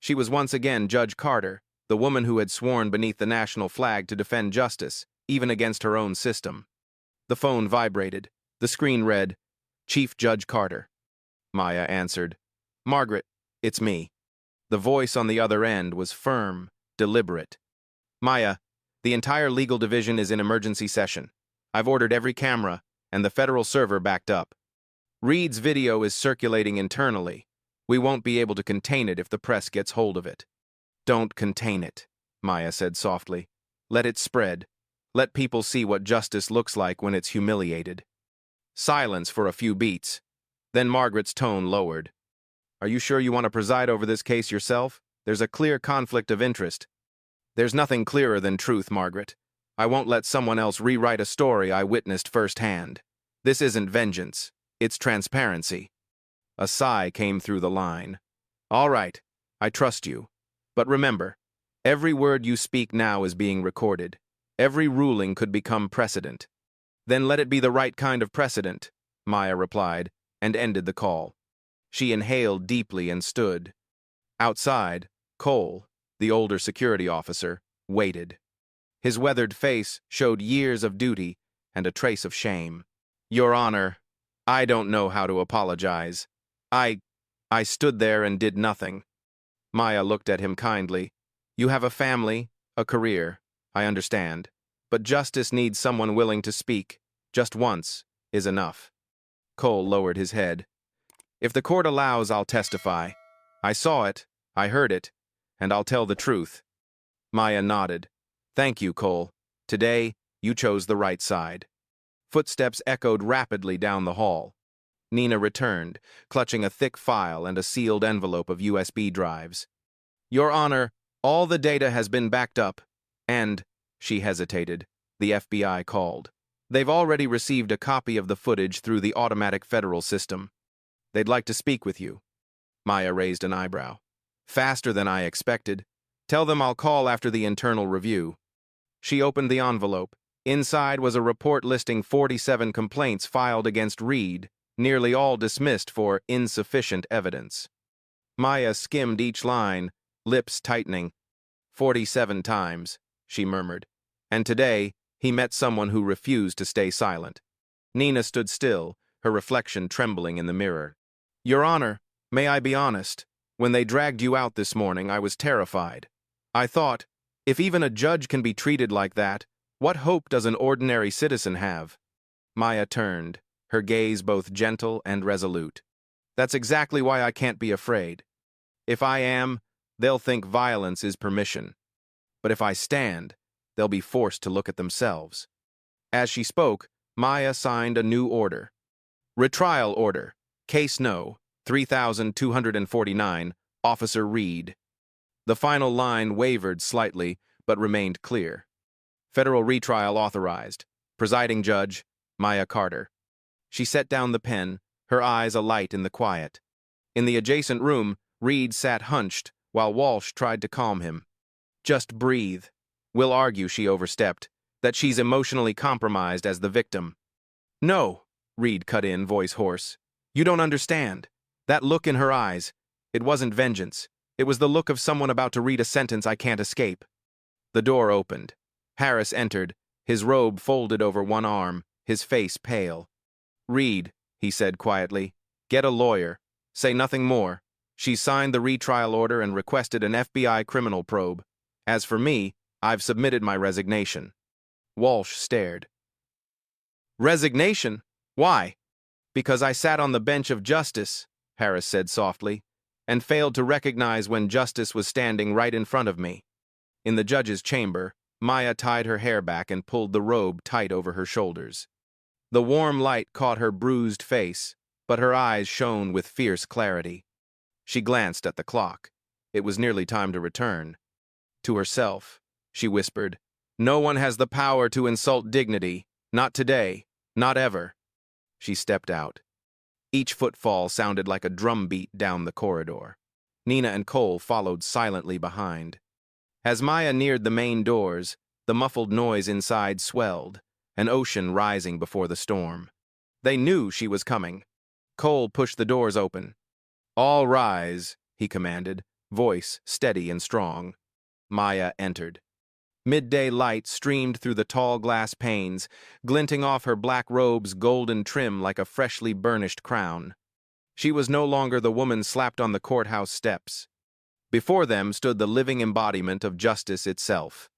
She was once again Judge Carter, the woman who had sworn beneath the national flag to defend justice, even against her own system. The phone vibrated. The screen read, Chief Judge Carter. Maya answered, Margaret, it's me. The voice on the other end was firm, deliberate. Maya, the entire legal division is in emergency session. I've ordered every camera, and the federal server backed up. Reed's video is circulating internally. We won't be able to contain it if the press gets hold of it. Don't contain it, Maya said softly. Let it spread. Let people see what justice looks like when it's humiliated. Silence for a few beats. Then Margaret's tone lowered. Are you sure you want to preside over this case yourself? There's a clear conflict of interest. There's nothing clearer than truth, Margaret. I won't let someone else rewrite a story I witnessed firsthand. This isn't vengeance. It's transparency. A sigh came through the line. All right, I trust you. But remember, every word you speak now is being recorded. Every ruling could become precedent. Then let it be the right kind of precedent, Maya replied, and ended the call. She inhaled deeply and stood. Outside, Cole, the older security officer, waited. His weathered face showed years of duty and a trace of shame. Your Honor, I don't know how to apologize. I stood there and did nothing. Maya looked at him kindly. You have a family, a career, I understand. But justice needs someone willing to speak. Just once is enough. Cole lowered his head. If the court allows, I'll testify. I saw it, I heard it, and I'll tell the truth. Maya nodded. Thank you, Cole. Today, you chose the right side. Footsteps echoed rapidly down the hall. Nina returned, clutching a thick file and a sealed envelope of USB drives. Your Honor, all the data has been backed up, and, she hesitated, the FBI called. They've already received a copy of the footage through the automatic federal system. They'd like to speak with you. Maya raised an eyebrow. Faster than I expected. Tell them I'll call after the internal review. She opened the envelope. Inside was a report listing 47 complaints filed against Reed, nearly all dismissed for insufficient evidence. Maya skimmed each line, lips tightening. 47 times, she murmured. And today, he met someone who refused to stay silent. Nina stood still, her reflection trembling in the mirror. "Your Honor, may I be honest? When they dragged you out this morning, I was terrified. I thought, if even a judge can be treated like that, what hope does an ordinary citizen have?" Maya turned, her gaze both gentle and resolute. "That's exactly why I can't be afraid. If I am, they'll think violence is permission. But if I stand, they'll be forced to look at themselves." As she spoke, Maya signed a new order. Retrial order. Case No. 3249, Officer Reed. The final line wavered slightly, but remained clear. Federal retrial authorized. Presiding Judge, Maya Carter. She set down the pen, her eyes alight in the quiet. In the adjacent room, Reed sat hunched, while Walsh tried to calm him. "Just breathe. We'll argue she overstepped, that she's emotionally compromised as the victim." "No," Reed cut in, voice hoarse. "You don't understand. That look in her eyes, it wasn't vengeance. It was the look of someone about to read a sentence I can't escape." The door opened. Harris entered, his robe folded over one arm, his face pale. "Reed," he said quietly, "get a lawyer. Say nothing more. She's signed the retrial order and requested an FBI criminal probe. As for me, I've submitted my resignation." Walsh stared. "Resignation? Why?" "Because I sat on the bench of justice," Harris said softly, "and failed to recognize when justice was standing right in front of me." In the judge's chamber, Maya tied her hair back and pulled the robe tight over her shoulders. The warm light caught her bruised face, but her eyes shone with fierce clarity. She glanced at the clock. It was nearly time to return. To herself, she whispered, "No one has the power to insult dignity. Not today. Not ever." She stepped out. Each footfall sounded like a drumbeat down the corridor. Nina and Cole followed silently behind. As Maya neared the main doors, the muffled noise inside swelled, an ocean rising before the storm. They knew she was coming. Cole pushed the doors open. "All rise," he commanded, voice steady and strong. Maya entered. Midday light streamed through the tall glass panes, glinting off her black robe's golden trim like a freshly burnished crown. She was no longer the woman slapped on the courthouse steps. Before them stood the living embodiment of justice itself.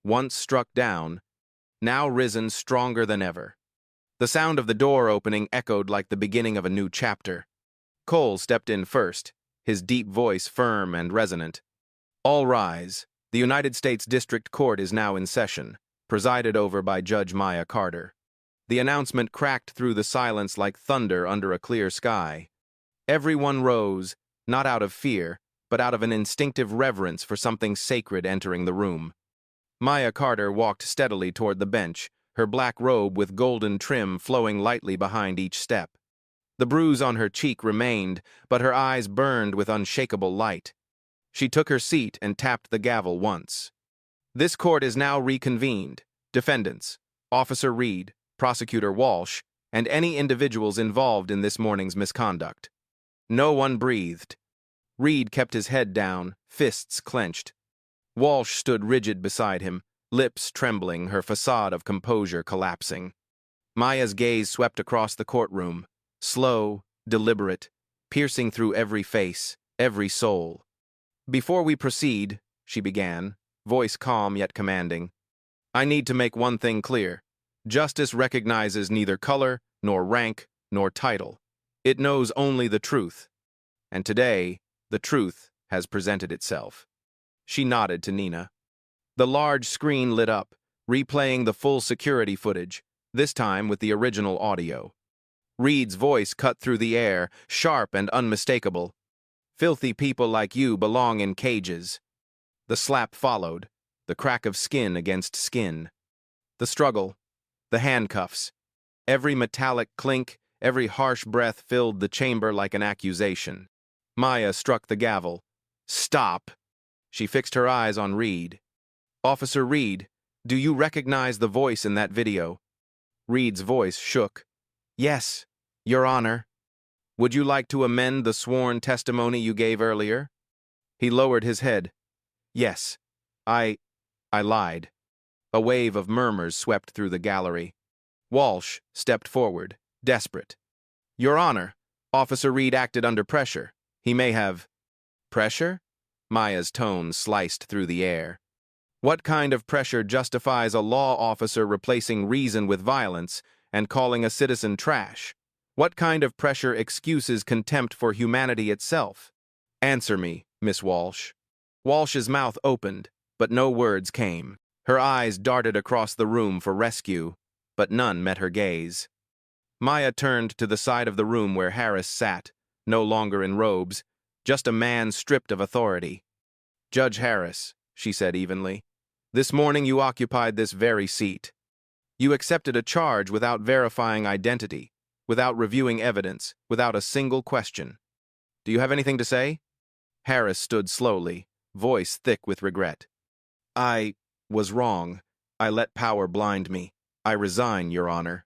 Once struck down, now risen stronger than ever. The sound of the door opening echoed like the beginning of a new chapter. Cole stepped in first, his deep voice firm and resonant. "All rise. The United States District Court is now in session, presided over by Judge Maya Carter." The announcement cracked through the silence like thunder under a clear sky. Everyone rose, not out of fear, but out of an instinctive reverence for something sacred entering the room. Maya Carter walked steadily toward the bench, her black robe with golden trim flowing lightly behind each step. The bruise on her cheek remained, but her eyes burned with unshakable light. She took her seat and tapped the gavel once. "This court is now reconvened. Defendants, Officer Reed, Prosecutor Walsh, and any individuals involved in this morning's misconduct." No one breathed. Reed kept his head down, fists clenched. Walsh stood rigid beside him, lips trembling, her facade of composure collapsing. Maya's gaze swept across the courtroom, slow, deliberate, piercing through every face, every soul. "Before we proceed," she began, voice calm yet commanding, "I need to make one thing clear. Justice recognizes neither color, nor rank, nor title. It knows only the truth. And today, the truth has presented itself." She nodded to Nina. The large screen lit up, replaying the full security footage, this time with the original audio. Reed's voice cut through the air, sharp and unmistakable. "Filthy people like you belong in cages." The slap followed, the crack of skin against skin. The struggle, the handcuffs. Every metallic clink, every harsh breath filled the chamber like an accusation. Maya struck the gavel. "Stop!" She fixed her eyes on Reed. "Officer Reed, do you recognize the voice in that video?" Reed's voice shook. "Yes, Your Honor." "Would you like to amend the sworn testimony you gave earlier?" He lowered his head. "Yes, I lied." A wave of murmurs swept through the gallery. Walsh stepped forward, desperate. "Your Honor, Officer Reed acted under pressure. He may have—" "Pressure?" Maya's tone sliced through the air. "What kind of pressure justifies a law officer replacing reason with violence and calling a citizen trash? What kind of pressure excuses contempt for humanity itself? Answer me, Miss Walsh." Walsh's mouth opened, but no words came. Her eyes darted across the room for rescue, but none met her gaze. Maya turned to the side of the room where Harris sat, no longer in robes, just a man stripped of authority. "Judge Harris," she said evenly, "this morning you occupied this very seat. You accepted a charge without verifying identity, without reviewing evidence, without a single question. Do you have anything to say?" Harris stood slowly, voice thick with regret. "I was wrong. I let power blind me. I resign, Your Honor."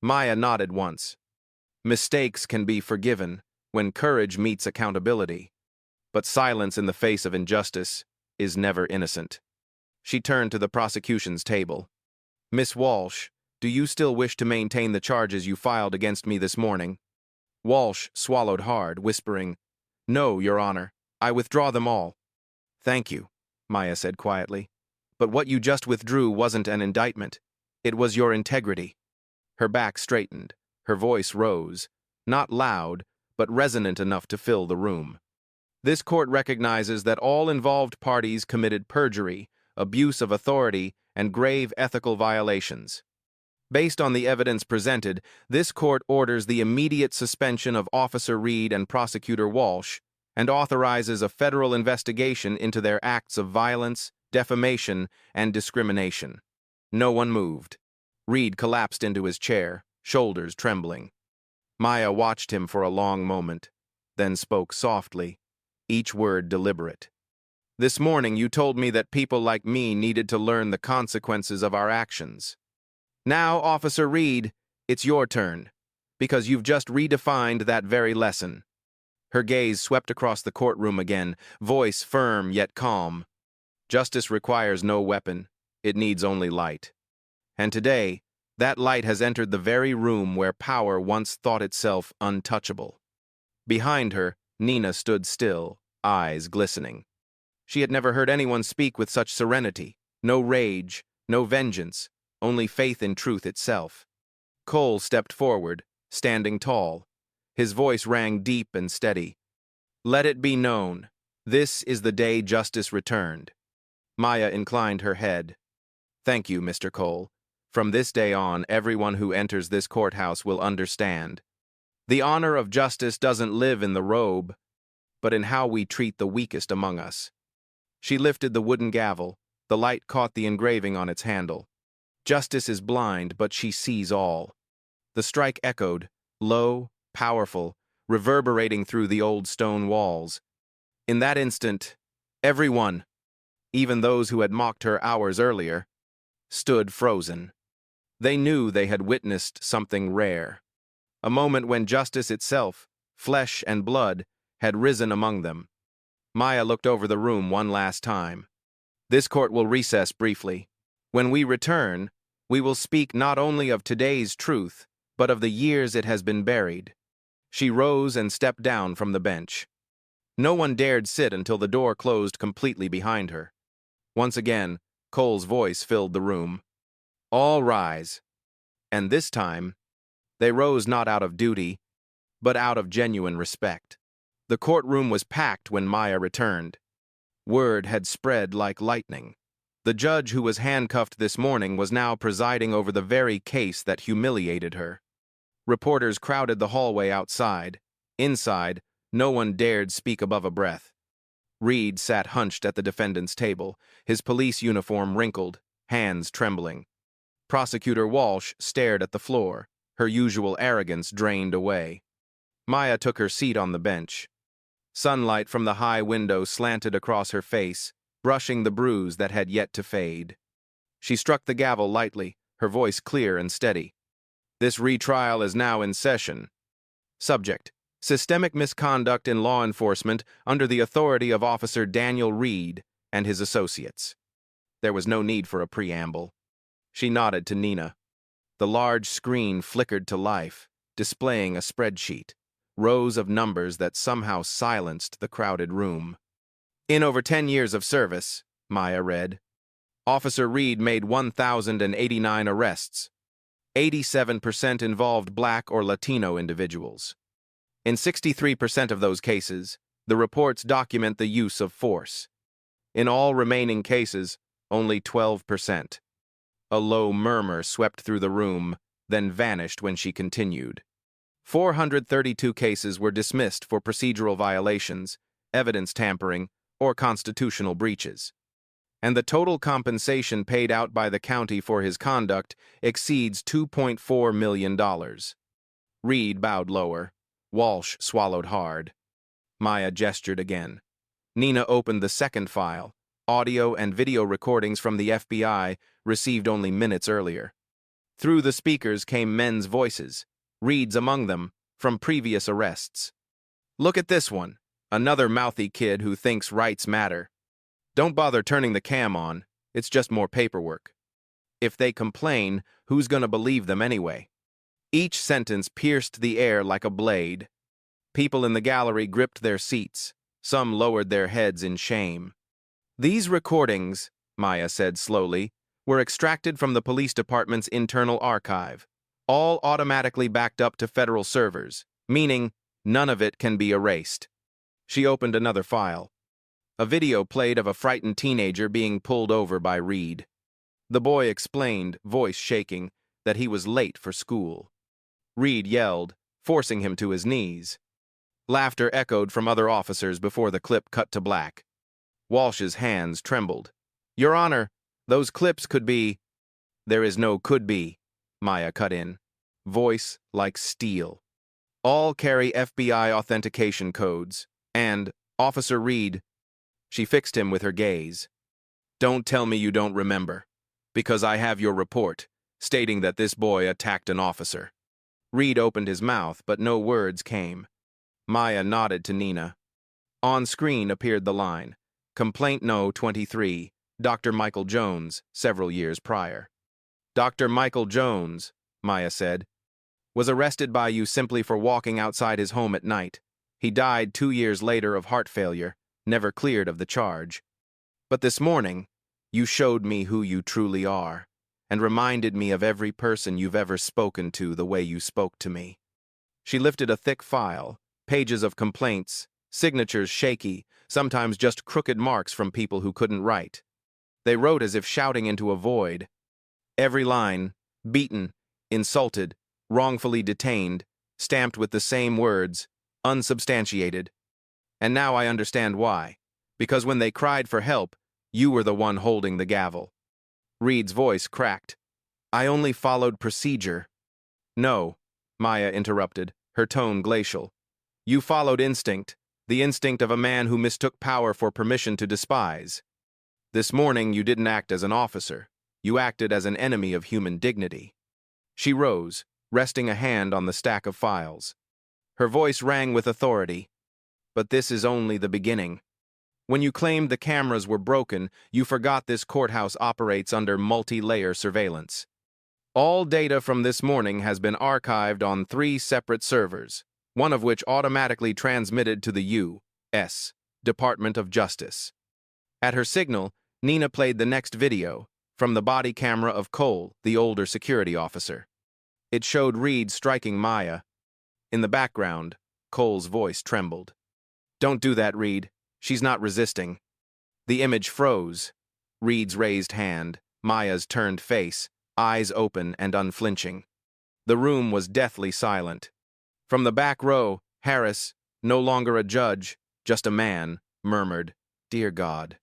Maya nodded once. Mistakes can be forgiven when courage meets accountability, but silence in the face of injustice is never innocent. She turned to the prosecution's table. "Miss Walsh, do you still wish to maintain the charges you filed against me this morning?" Walsh swallowed hard, whispering, "No, Your Honor. I withdraw them all." "Thank you," Maya said quietly. "But what you just withdrew wasn't an indictment. It was your integrity." Her back straightened. Her voice rose, not loud, but resonant enough to fill the room. "This court recognizes that all involved parties committed perjury, abuse of authority, and grave ethical violations. Based on the evidence presented, this court orders the immediate suspension of Officer Reed and Prosecutor Walsh and authorizes a federal investigation into their acts of violence, defamation, and discrimination." No one moved. Reed collapsed into his chair, shoulders trembling. Maya watched him for a long moment, then spoke softly, each word deliberate. "This morning you told me that people like me needed to learn the consequences of our actions. Now, Officer Reed, it's your turn, because you've just redefined that very lesson." Her gaze swept across the courtroom again, voice firm yet calm. "Justice requires no weapon. It needs only light. And today, that light has entered the very room where power once thought itself untouchable." Behind her, Nina stood still, eyes glistening. She had never heard anyone speak with such serenity. No rage, no vengeance, only faith in truth itself. Cole stepped forward, standing tall. His voice rang deep and steady. "Let it be known, this is the day justice returned." Maya inclined her head. "Thank you, Mr. Cole. From this day on, everyone who enters this courthouse will understand. The honor of justice doesn't live in the robe, but in how we treat the weakest among us." She lifted the wooden gavel. The light caught the engraving on its handle. Justice is blind, but she sees all. The strike echoed, low, powerful, reverberating through the old stone walls. In that instant, everyone, even those who had mocked her hours earlier, stood frozen. They knew they had witnessed something rare. A moment when justice itself, flesh and blood, had risen among them. Maya looked over the room one last time. "This court will recess briefly. When we return, we will speak not only of today's truth, but of the years it has been buried." She rose and stepped down from the bench. No one dared sit until the door closed completely behind her. Once again, Cole's voice filled the room. "All rise." And this time, they rose not out of duty, but out of genuine respect. The courtroom was packed when Maya returned. Word had spread like lightning. The judge who was handcuffed this morning was now presiding over the very case that humiliated her. Reporters crowded the hallway outside. Inside, no one dared speak above a breath. Reed sat hunched at the defendant's table, his police uniform wrinkled, hands trembling. Prosecutor Walsh stared at the floor, her usual arrogance drained away. Maya took her seat on the bench. Sunlight from the high window slanted across her face, brushing the bruise that had yet to fade. She struck the gavel lightly, her voice clear and steady. "This retrial is now in session. Subject: systemic misconduct in law enforcement under the authority of Officer Daniel Reed and his associates." There was no need for a preamble. She nodded to Nina. The large screen flickered to life, displaying a spreadsheet, rows of numbers that somehow silenced the crowded room. In over 10 years of service, Maya read, Officer Reed made 1,089 arrests. 87% involved Black or Latino individuals. In 63% of those cases, the reports document the use of force. In all remaining cases, only 12%. A low murmur swept through the room, then vanished when she continued. 432 cases were dismissed for procedural violations, evidence tampering, or constitutional breaches. And the total compensation paid out by the county for his conduct exceeds $2.4 million. Reed bowed lower. Walsh swallowed hard. Maya gestured again. Nina opened the second file, audio and video recordings from the FBI received only minutes earlier. Through the speakers came men's voices, Reed's among them, from previous arrests. Look at this one, another mouthy kid who thinks rights matter. Don't bother turning the cam on, it's just more paperwork. If they complain, who's gonna believe them anyway? Each sentence pierced the air like a blade. People in the gallery gripped their seats. Some lowered their heads in shame. These recordings, Maya said slowly, were extracted from the police department's internal archive, all automatically backed up to federal servers, meaning none of it can be erased. She opened another file. A video played of a frightened teenager being pulled over by Reed. The boy explained, voice shaking, that he was late for school. Reed yelled, forcing him to his knees. Laughter echoed from other officers before the clip cut to black. Walsh's hands trembled. Your Honor, those clips could be— There is no could be, Maya cut in, voice like steel. All carry FBI authentication codes, and, Officer Reed— She fixed him with her gaze. Don't tell me you don't remember, because I have your report, stating that this boy attacked an officer. Reed opened his mouth, but no words came. Maya nodded to Nina. On screen appeared the line, Complaint No. 23, Dr. Michael Jones, several years prior. Dr. Michael Jones, Maya said, was arrested by you simply for walking outside his home at night. He died 2 years later of heart failure, never cleared of the charge. But this morning, you showed me who you truly are, and reminded me of every person you've ever spoken to the way you spoke to me. She lifted a thick file, pages of complaints, signatures shaky, sometimes just crooked marks from people who couldn't write. They wrote as if shouting into a void. Every line, beaten, insulted, wrongfully detained, stamped with the same words, unsubstantiated. And now I understand why. Because when they cried for help, you were the one holding the gavel. Reed's voice cracked. I only followed procedure. No, Maya interrupted, her tone glacial. You followed instinct, the instinct of a man who mistook power for permission to despise. This morning you didn't act as an officer. You acted as an enemy of human dignity. She rose, resting a hand on the stack of files. Her voice rang with authority. But this is only the beginning. When you claimed the cameras were broken, you forgot this courthouse operates under multi-layer surveillance. All data from this morning has been archived on 3 separate servers, one of which automatically transmitted to the U.S. Department of Justice. At her signal, Nina played the next video, from the body camera of Cole, the older security officer. It showed Reed striking Maya. In the background, Cole's voice trembled. Don't do that, Reed. She's not resisting. The image froze. Reed's raised hand, Maya's turned face, eyes open and unflinching. The room was deathly silent. From the back row, Harris, no longer a judge, just a man, murmured, Dear God.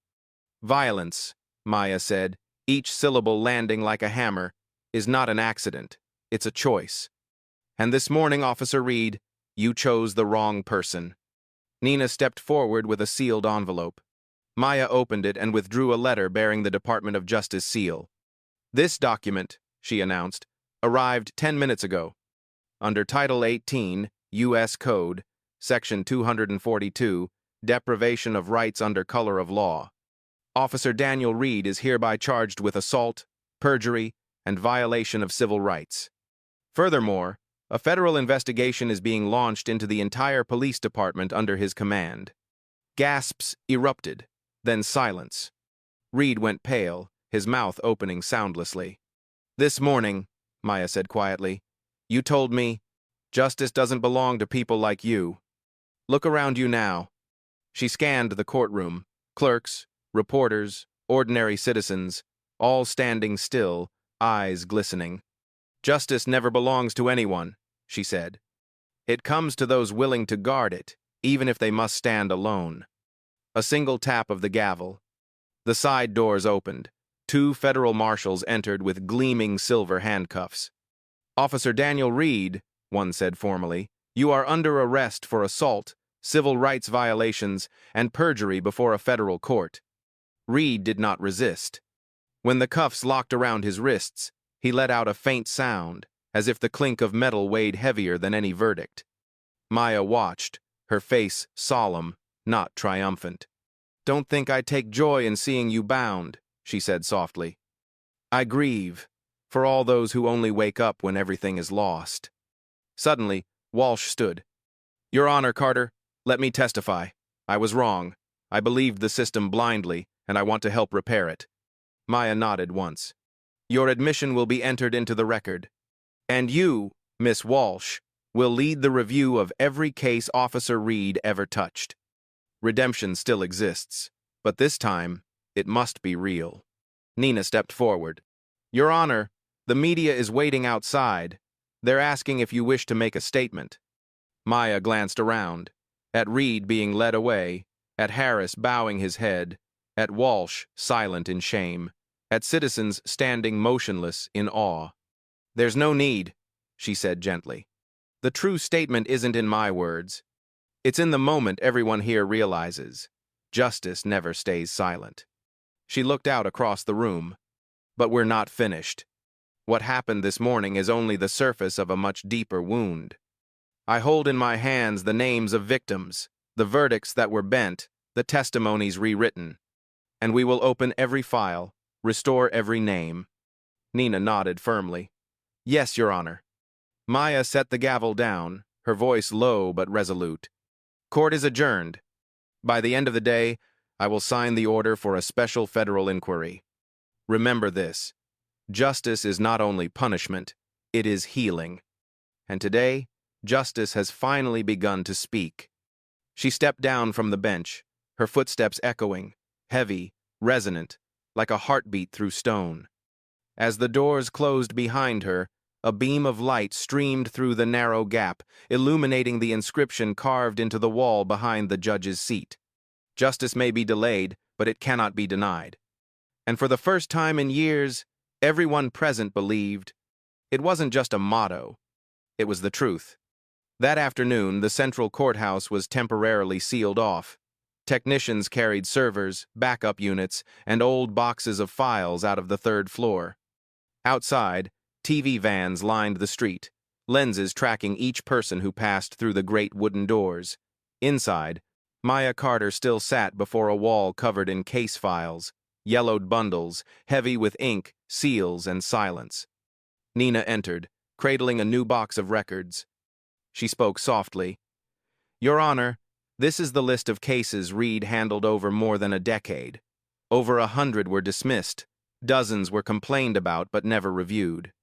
Violence, Maya said, each syllable landing like a hammer, is not an accident. It's a choice. And this morning, Officer Reed, you chose the wrong person. Nina stepped forward with a sealed envelope. Maya opened it and withdrew a letter bearing the Department of Justice seal. This document, she announced, arrived 10 minutes ago. Under Title 18, U.S. Code, Section 242, Deprivation of Rights under Color of Law. Officer Daniel Reed is hereby charged with assault, perjury, and violation of civil rights. Furthermore, a federal investigation is being launched into the entire police department under his command. Gasps erupted, then silence. Reed went pale, his mouth opening soundlessly. "This morning," Maya said quietly, "you told me, justice doesn't belong to people like you. Look around you now." She scanned the courtroom. Clerks, reporters, ordinary citizens, all standing still, eyes glistening. "Justice never belongs to anyone," she said. "It comes to those willing to guard it, even if they must stand alone." A single tap of the gavel. The side doors opened. 2 federal marshals entered with gleaming silver handcuffs. "Officer Daniel Reed," one said formally, "you are under arrest for assault, civil rights violations, and perjury before a federal court." Reed did not resist. When the cuffs locked around his wrists, he let out a faint sound, as if the clink of metal weighed heavier than any verdict. Maya watched, her face solemn, not triumphant. "Don't think I take joy in seeing you bound," she said softly. "I grieve for all those who only wake up when everything is lost." Suddenly, Walsh stood. "Your Honor, Carter, let me testify. I was wrong. I believed the system blindly, and I want to help repair it." Maya nodded once. "Your admission will be entered into the record. And you, Miss Walsh, will lead the review of every case Officer Reed ever touched. Redemption still exists, but this time, it must be real." Nina stepped forward. "Your Honor, the media is waiting outside. They're asking if you wish to make a statement." Maya glanced around, at Reed being led away, at Harris bowing his head, at Walsh silent in shame, at citizens standing motionless in awe. "There's no need," she said gently. "The true statement isn't in my words. It's in the moment everyone here realizes. Justice never stays silent." She looked out across the room. "But we're not finished. What happened this morning is only the surface of a much deeper wound. I hold in my hands the names of victims, the verdicts that were bent, the testimonies rewritten. And we will open every file, restore every name." Nina nodded firmly. "Yes, Your Honor." Maya set the gavel down, her voice low but resolute. "Court is adjourned. By the end of the day, I will sign the order for a special federal inquiry. Remember this: justice is not only punishment, it is healing. And today, justice has finally begun to speak." She stepped down from the bench, her footsteps echoing, heavy, resonant, like a heartbeat through stone. As the doors closed behind her, a beam of light streamed through the narrow gap, illuminating the inscription carved into the wall behind the judge's seat. "Justice may be delayed, but it cannot be denied." And for the first time in years, everyone present believed it wasn't just a motto, it was the truth. That afternoon, the central courthouse was temporarily sealed off. Technicians carried servers, backup units, and old boxes of files out of the 3rd floor. Outside, TV vans lined the street, lenses tracking each person who passed through the great wooden doors. Inside, Maya Carter still sat before a wall covered in case files, yellowed bundles, heavy with ink, seals, and silence. Nina entered, cradling a new box of records. She spoke softly. "Your Honor, this is the list of cases Reed handled over more than a decade. Over 100 were dismissed. Dozens were complained about but never reviewed."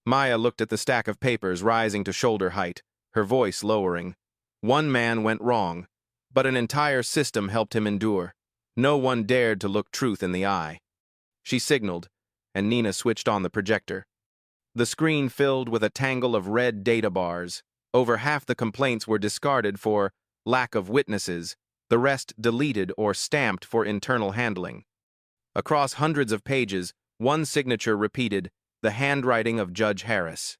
Maya looked at the stack of papers rising to shoulder height, her voice lowering. One man went wrong, but an entire system helped him endure. No one dared to look truth in the eye. She signaled, and Nina switched on the projector. The screen filled with a tangle of red data bars. Over half the complaints were discarded for lack of witnesses, the rest deleted or stamped for internal handling. Across hundreds of pages, one signature repeated, "The handwriting of Judge Harris."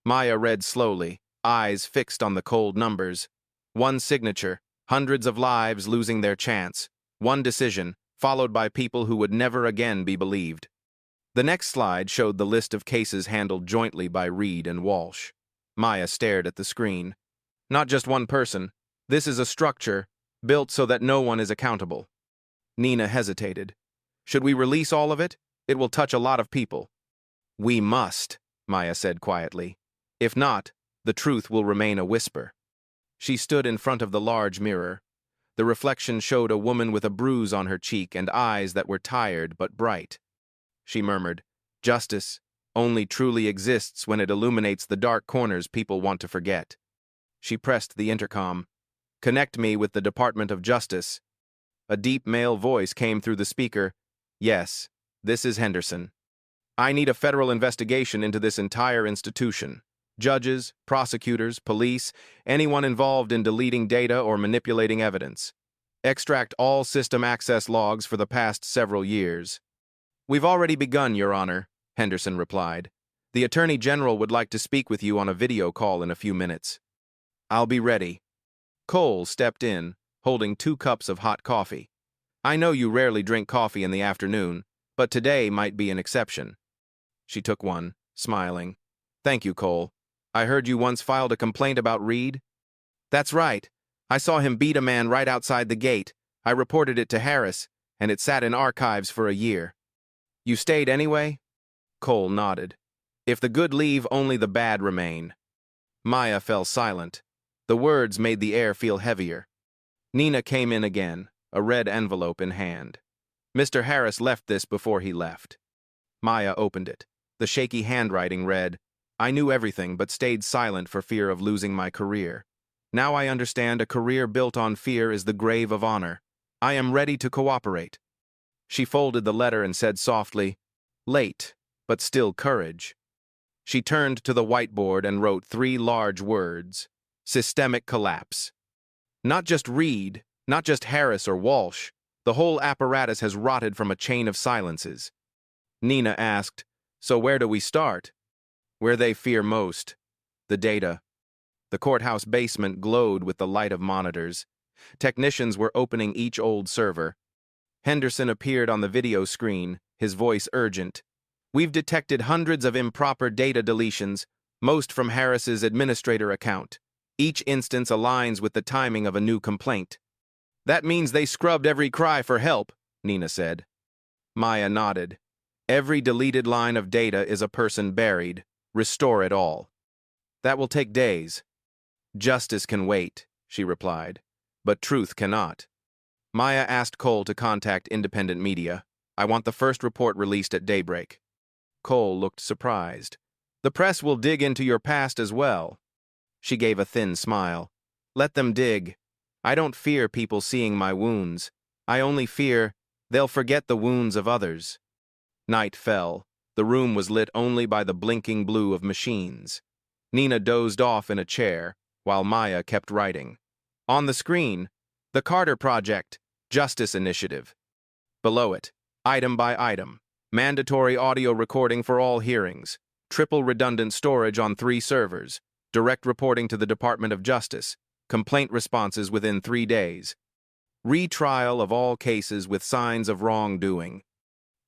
Maya read slowly, eyes fixed on the cold numbers. One signature, hundreds of lives losing their chance. One decision, followed by people who would never again be believed. The next slide showed the list of cases handled jointly by Reed and Walsh. Maya stared at the screen. Not just one person. This is a structure, built so that no one is accountable. Nina hesitated. "Should we release all of it? It will touch a lot of people." We must, Maya said quietly. If not, the truth will remain a whisper. She stood in front of the large mirror. The reflection showed a woman with a bruise on her cheek and eyes that were tired but bright. She murmured, "Justice only truly exists when it illuminates the dark corners people want to forget." She pressed the intercom. "Connect me with the Department of Justice." A deep male voice came through the speaker. "Yes, this is Henderson. I need a federal investigation into this entire institution. Judges, prosecutors, police, anyone involved in deleting data or manipulating evidence. Extract all system access logs for the past several years." "We've already begun, Your Honor," Henderson replied. "The Attorney General would like to speak with you on a video call in a few minutes." "I'll be ready." Cole stepped in, holding 2 cups of hot coffee. "I know you rarely drink coffee in the afternoon, but today might be an exception." She took one, smiling. "Thank you, Cole. I heard you once filed a complaint about Reed." "That's right. I saw him beat a man right outside the gate. I reported it to Harris, and it sat in archives for a year." "You stayed anyway?" Cole nodded. "If the good leave, only the bad remain." Maya fell silent. The words made the air feel heavier. Nina came in again, a red envelope in hand. "Mr. Harris left this before he left." Maya opened it. The shaky handwriting read, "I knew everything but stayed silent for fear of losing my career. Now I understand a career built on fear is the grave of honor. I am ready to cooperate." She folded the letter and said softly, "Late, but still courage." She turned to the whiteboard and wrote 3 large words: "Systemic collapse." Not just Reed, not just Harris or Walsh. The whole apparatus has rotted from a chain of silences. Nina asked, "So where do we start?" "Where they fear most. The data." The courthouse basement glowed with the light of monitors. Technicians were opening each old server. Henderson appeared on the video screen, his voice urgent. "We've detected hundreds of improper data deletions, most from Harris's administrator account. Each instance aligns with the timing of a new complaint." "That means they scrubbed every cry for help," Nina said. Maya nodded. "Every deleted line of data is a person buried. Restore it all." "That will take days." "Justice can wait," she replied, "but truth cannot." Maya asked Cole to contact independent media. "I want the first report released at daybreak." Cole looked surprised. "The press will dig into your past as well." She gave a thin smile. "Let them dig. I don't fear people seeing my wounds. I only fear they'll forget the wounds of others." Night fell. The room was lit only by the blinking blue of machines. Nina dozed off in a chair, while Maya kept writing. On the screen, "The Carter Project, Justice Initiative." Below it, item by item, mandatory audio recording for all hearings, triple redundant storage on 3 servers, direct reporting to the Department of Justice, complaint responses within 3 days, retrial of all cases with signs of wrongdoing.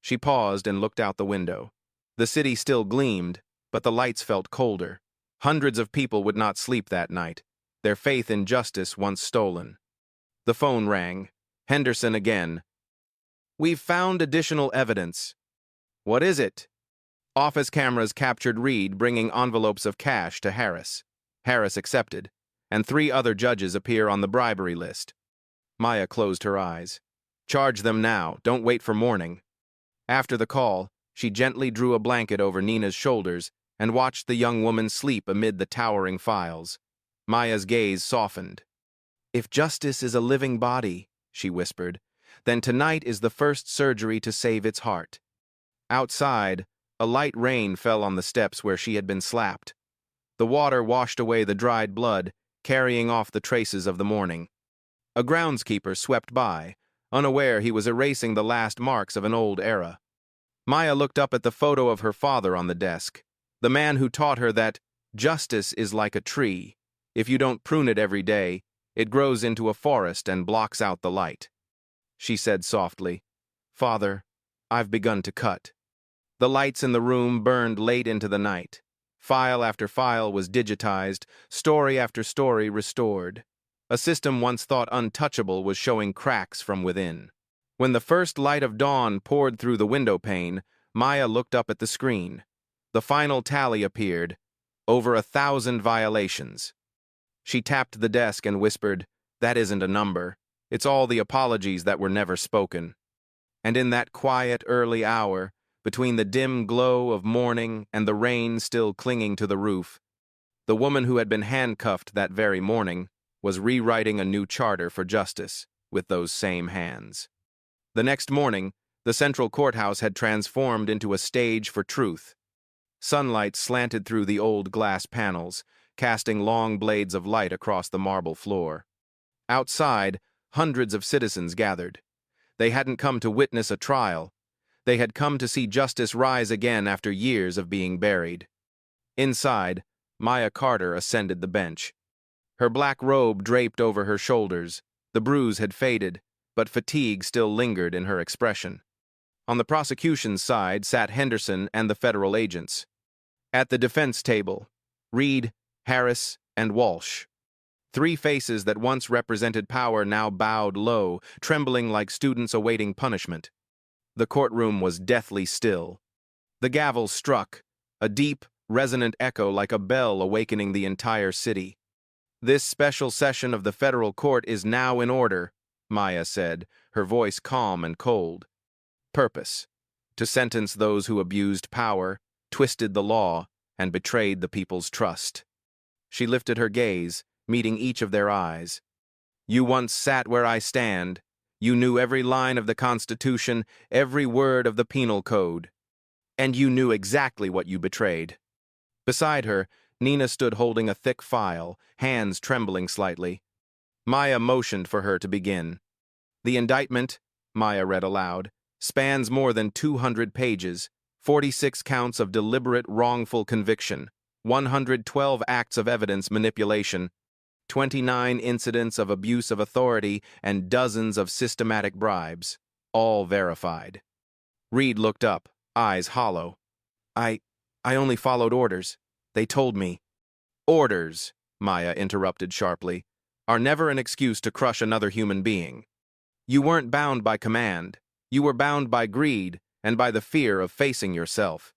She paused and looked out the window. The city still gleamed, but the lights felt colder. Hundreds of people would not sleep that night, their faith in justice once stolen. The phone rang. Henderson again. "We've found additional evidence." "What is it?" "Office cameras captured Reed bringing envelopes of cash to Harris. Harris accepted, and 3 other judges appear on the bribery list." Maya closed her eyes. "Charge them now, don't wait for morning." After the call, she gently drew a blanket over Nina's shoulders and watched the young woman sleep amid the towering files. Maya's gaze softened. "If justice is a living body," she whispered, "then tonight is the first surgery to save its heart." Outside, a light rain fell on the steps where she had been slapped. The water washed away the dried blood, carrying off the traces of the morning. A groundskeeper swept by, unaware he was erasing the last marks of an old era. Maya looked up at the photo of her father on the desk, the man who taught her that justice is like a tree. If you don't prune it every day, it grows into a forest and blocks out the light. She said softly, "Father, I've begun to cut." The lights in the room burned late into the night. File after file was digitized, story after story restored. A system once thought untouchable was showing cracks from within. When the first light of dawn poured through the window pane, Maya looked up at the screen. The final tally appeared, over 1,000 violations. She tapped the desk and whispered, "That isn't a number. It's all the apologies that were never spoken." And in that quiet early hour, between the dim glow of morning and the rain still clinging to the roof, the woman who had been handcuffed that very morning was rewriting a new charter for justice with those same hands. The next morning, the central courthouse had transformed into a stage for truth. Sunlight slanted through the old glass panels, casting long blades of light across the marble floor. Outside, hundreds of citizens gathered. They hadn't come to witness a trial. They had come to see justice rise again after years of being buried. Inside, Maya Carter ascended the bench. Her black robe draped over her shoulders. The bruise had faded, but fatigue still lingered in her expression. On the prosecution's side sat Henderson and the federal agents. At the defense table, Reed, Harris, and Walsh. Three faces that once represented power now bowed low, trembling like students awaiting punishment. The courtroom was deathly still. The gavel struck, a deep, resonant echo like a bell awakening the entire city. "This special session of the federal court is now in order," Maya said, her voice calm and cold. "Purpose: to sentence those who abused power, twisted the law, and betrayed the people's trust." She lifted her gaze, meeting each of their eyes. "You once sat where I stand. You knew every line of the Constitution, every word of the Penal Code. And you knew exactly what you betrayed." Beside her, Nina stood holding a thick file, hands trembling slightly. Maya motioned for her to begin. "The indictment," Maya read aloud, "spans more than 200 pages, 46 counts of deliberate wrongful conviction, 112 acts of evidence manipulation, 29 incidents of abuse of authority, and dozens of systematic bribes, all verified." Reed looked up, eyes hollow. I only followed orders. They told me." "Orders," Maya interrupted sharply, "are never an excuse to crush another human being. You weren't bound by command. You were bound by greed and by the fear of facing yourself."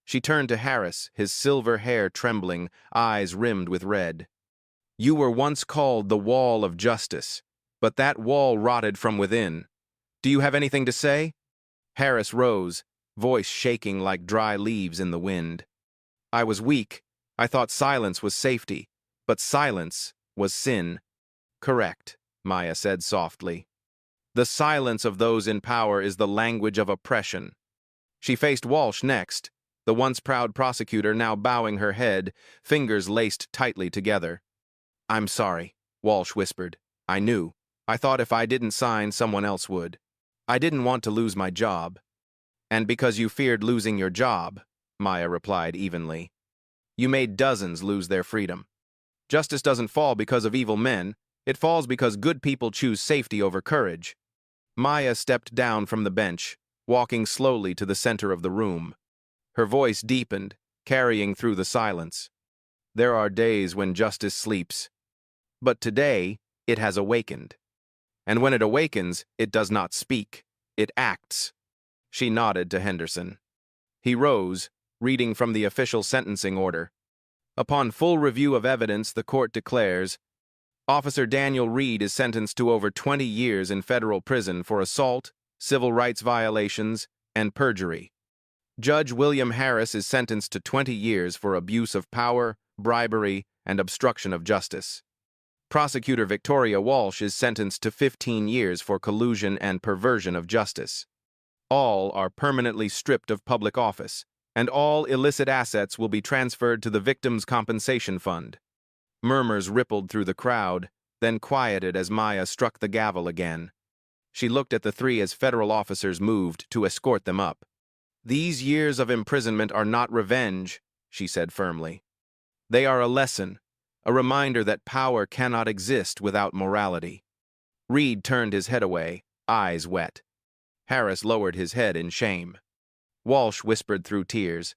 She turned to Harris, his silver hair trembling, eyes rimmed with red. "You were once called the Wall of Justice, but that wall rotted from within. Do you have anything to say?" Harris rose, voice shaking like dry leaves in the wind. "I was weak. I thought silence was safety, but silence was sin." "Correct," Maya said softly. "The silence of those in power is the language of oppression." She faced Walsh next, the once proud prosecutor now bowing her head, fingers laced tightly together. "I'm sorry," Walsh whispered. "I knew. I thought if I didn't sign, someone else would. I didn't want to lose my job." "And because you feared losing your job," Maya replied evenly. "You made dozens lose their freedom. Justice doesn't fall because of evil men. It falls because good people choose safety over courage." Maya stepped down from the bench, walking slowly to the center of the room. Her voice deepened, carrying through the silence. "There are days when justice sleeps. But today, it has awakened. And when it awakens, it does not speak. It acts." She nodded to Henderson. He rose, reading from the official sentencing order. "Upon full review of evidence, the court declares, Officer Daniel Reed is sentenced to over 20 years in federal prison for assault, civil rights violations, and perjury. Judge William Harris is sentenced to 20 years for abuse of power, bribery, and obstruction of justice. Prosecutor Victoria Walsh is sentenced to 15 years for collusion and perversion of justice. All are permanently stripped of public office, and all illicit assets will be transferred to the Victims' Compensation Fund." Murmurs rippled through the crowd, then quieted as Maya struck the gavel again. She looked at the three as federal officers moved to escort them up. "These years of imprisonment are not revenge," she said firmly. "They are a lesson, a reminder that power cannot exist without morality." Reed turned his head away, eyes wet. Harris lowered his head in shame. Walsh whispered through tears,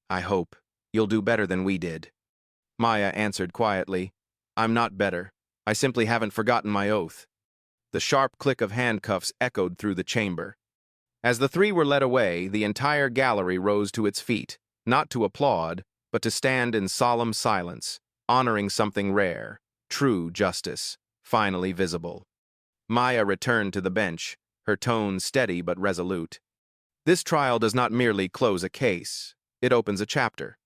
"I hope you'll do better than we did." Maya answered quietly, "I'm not better. I simply haven't forgotten my oath." The sharp click of handcuffs echoed through the chamber. As the three were led away, the entire gallery rose to its feet, not to applaud, but to stand in solemn silence, honoring something rare, true justice, finally visible. Maya returned to the bench, her tone steady but resolute. This trial does not merely close a case, it opens a chapter.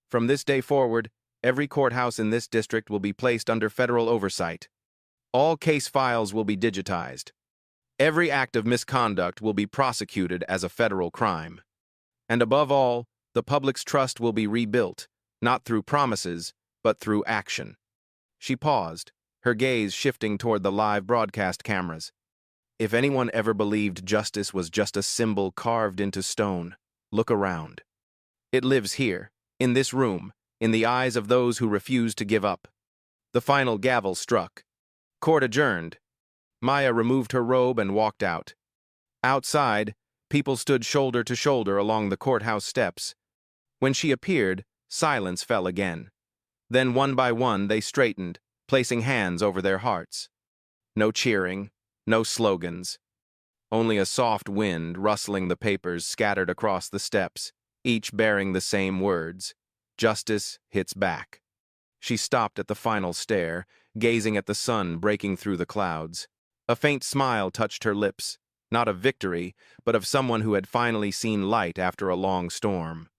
From this day forward, every courthouse in this district will be placed under federal oversight. All case files will be digitized. Every act of misconduct will be prosecuted as a federal crime. And above all, the public's trust will be rebuilt, not through promises, but through action. She paused, her gaze shifting toward the live broadcast cameras. If anyone ever believed justice was just a symbol carved into stone, look around. It lives here, in this room, in the eyes of those who refuse to give up. The final gavel struck. Court adjourned. Maya removed her robe and walked out. Outside, people stood shoulder to shoulder along the courthouse steps. When she appeared, silence fell again. Then one by one they straightened, placing hands over their hearts. No cheering, no slogans. Only a soft wind rustling the papers scattered across the steps, each bearing the same words: justice hits back. She stopped at the final stair, gazing at the sun breaking through the clouds. A faint smile touched her lips, not of victory, but of someone who had finally seen light after a long storm.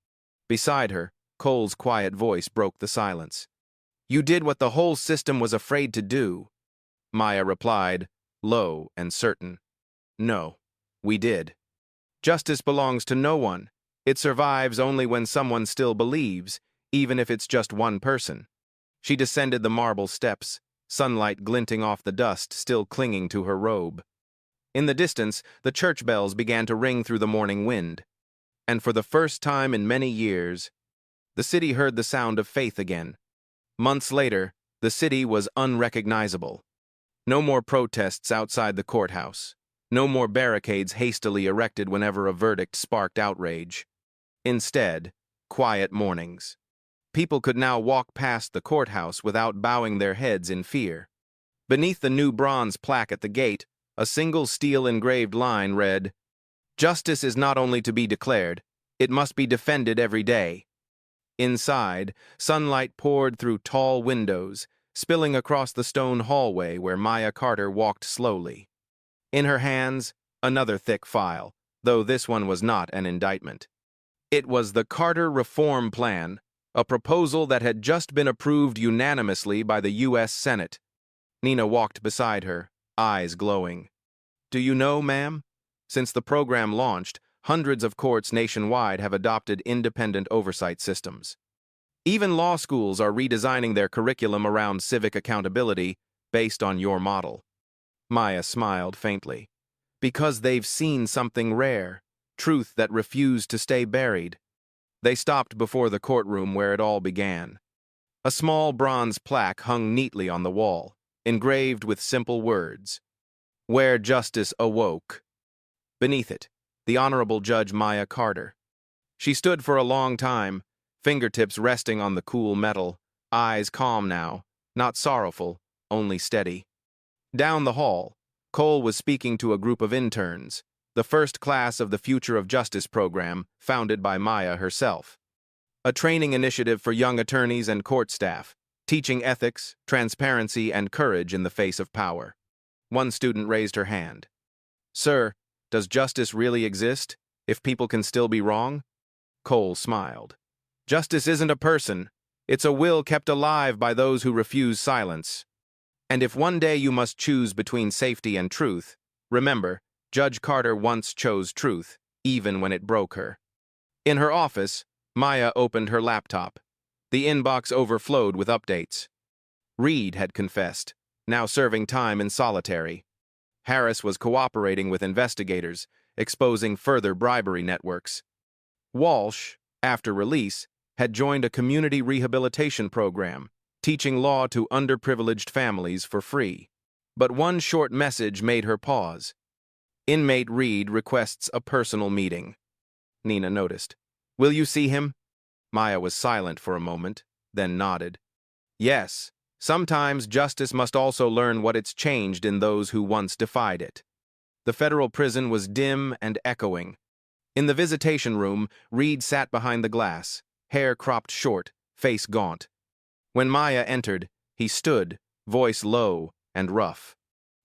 Beside her, Cole's quiet voice broke the silence. "You did what the whole system was afraid to do." Maya replied, low and certain. "No, we did. Justice belongs to no one. It survives only when someone still believes, even if it's just one person." She descended the marble steps, sunlight glinting off the dust still clinging to her robe. In the distance, the church bells began to ring through the morning wind. And for the first time in many years, the city heard the sound of faith again. Months later, the city was unrecognizable. No more protests outside the courthouse. No more barricades hastily erected whenever a verdict sparked outrage. Instead, quiet mornings. People could now walk past the courthouse without bowing their heads in fear. Beneath the new bronze plaque at the gate, a single steel-engraved line read, "Justice is not only to be declared, it must be defended every day." Inside, sunlight poured through tall windows, spilling across the stone hallway where Maya Carter walked slowly. In her hands, another thick file, though this one was not an indictment. It was the Carter Reform Plan, a proposal that had just been approved unanimously by the U.S. Senate. Nina walked beside her, eyes glowing. "Do you know, ma'am? Since the program launched, hundreds of courts nationwide have adopted independent oversight systems. Even law schools are redesigning their curriculum around civic accountability based on your model." Maya smiled faintly. "Because they've seen something rare, truth that refused to stay buried." They stopped before the courtroom where it all began. A small bronze plaque hung neatly on the wall, engraved with simple words, "Where Justice Awoke." Beneath it, the Honorable Judge Maya Carter. She stood for a long time, fingertips resting on the cool metal, eyes calm now, not sorrowful, only steady. Down the hall, Cole was speaking to a group of interns, the first class of the Future of Justice program, founded by Maya herself. A training initiative for young attorneys and court staff, teaching ethics, transparency, and courage in the face of power. One student raised her hand. "Sir, does justice really exist, if people can still be wrong?" Cole smiled. "Justice isn't a person. It's a will kept alive by those who refuse silence. And if one day you must choose between safety and truth, remember, Judge Carter once chose truth, even when it broke her." In her office, Maya opened her laptop. The inbox overflowed with updates. Reed had confessed, now serving time in solitary. Harris was cooperating with investigators, exposing further bribery networks. Walsh, after release, had joined a community rehabilitation program, teaching law to underprivileged families for free. But one short message made her pause. "Inmate Reed requests a personal meeting." Nina noticed. "Will you see him?" Maya was silent for a moment, then nodded. "Yes, sometimes justice must also learn what it's changed in those who once defied it." The federal prison was dim and echoing. In the visitation room, Reed sat behind the glass, hair cropped short, face gaunt. When Maya entered, he stood, voice low and rough.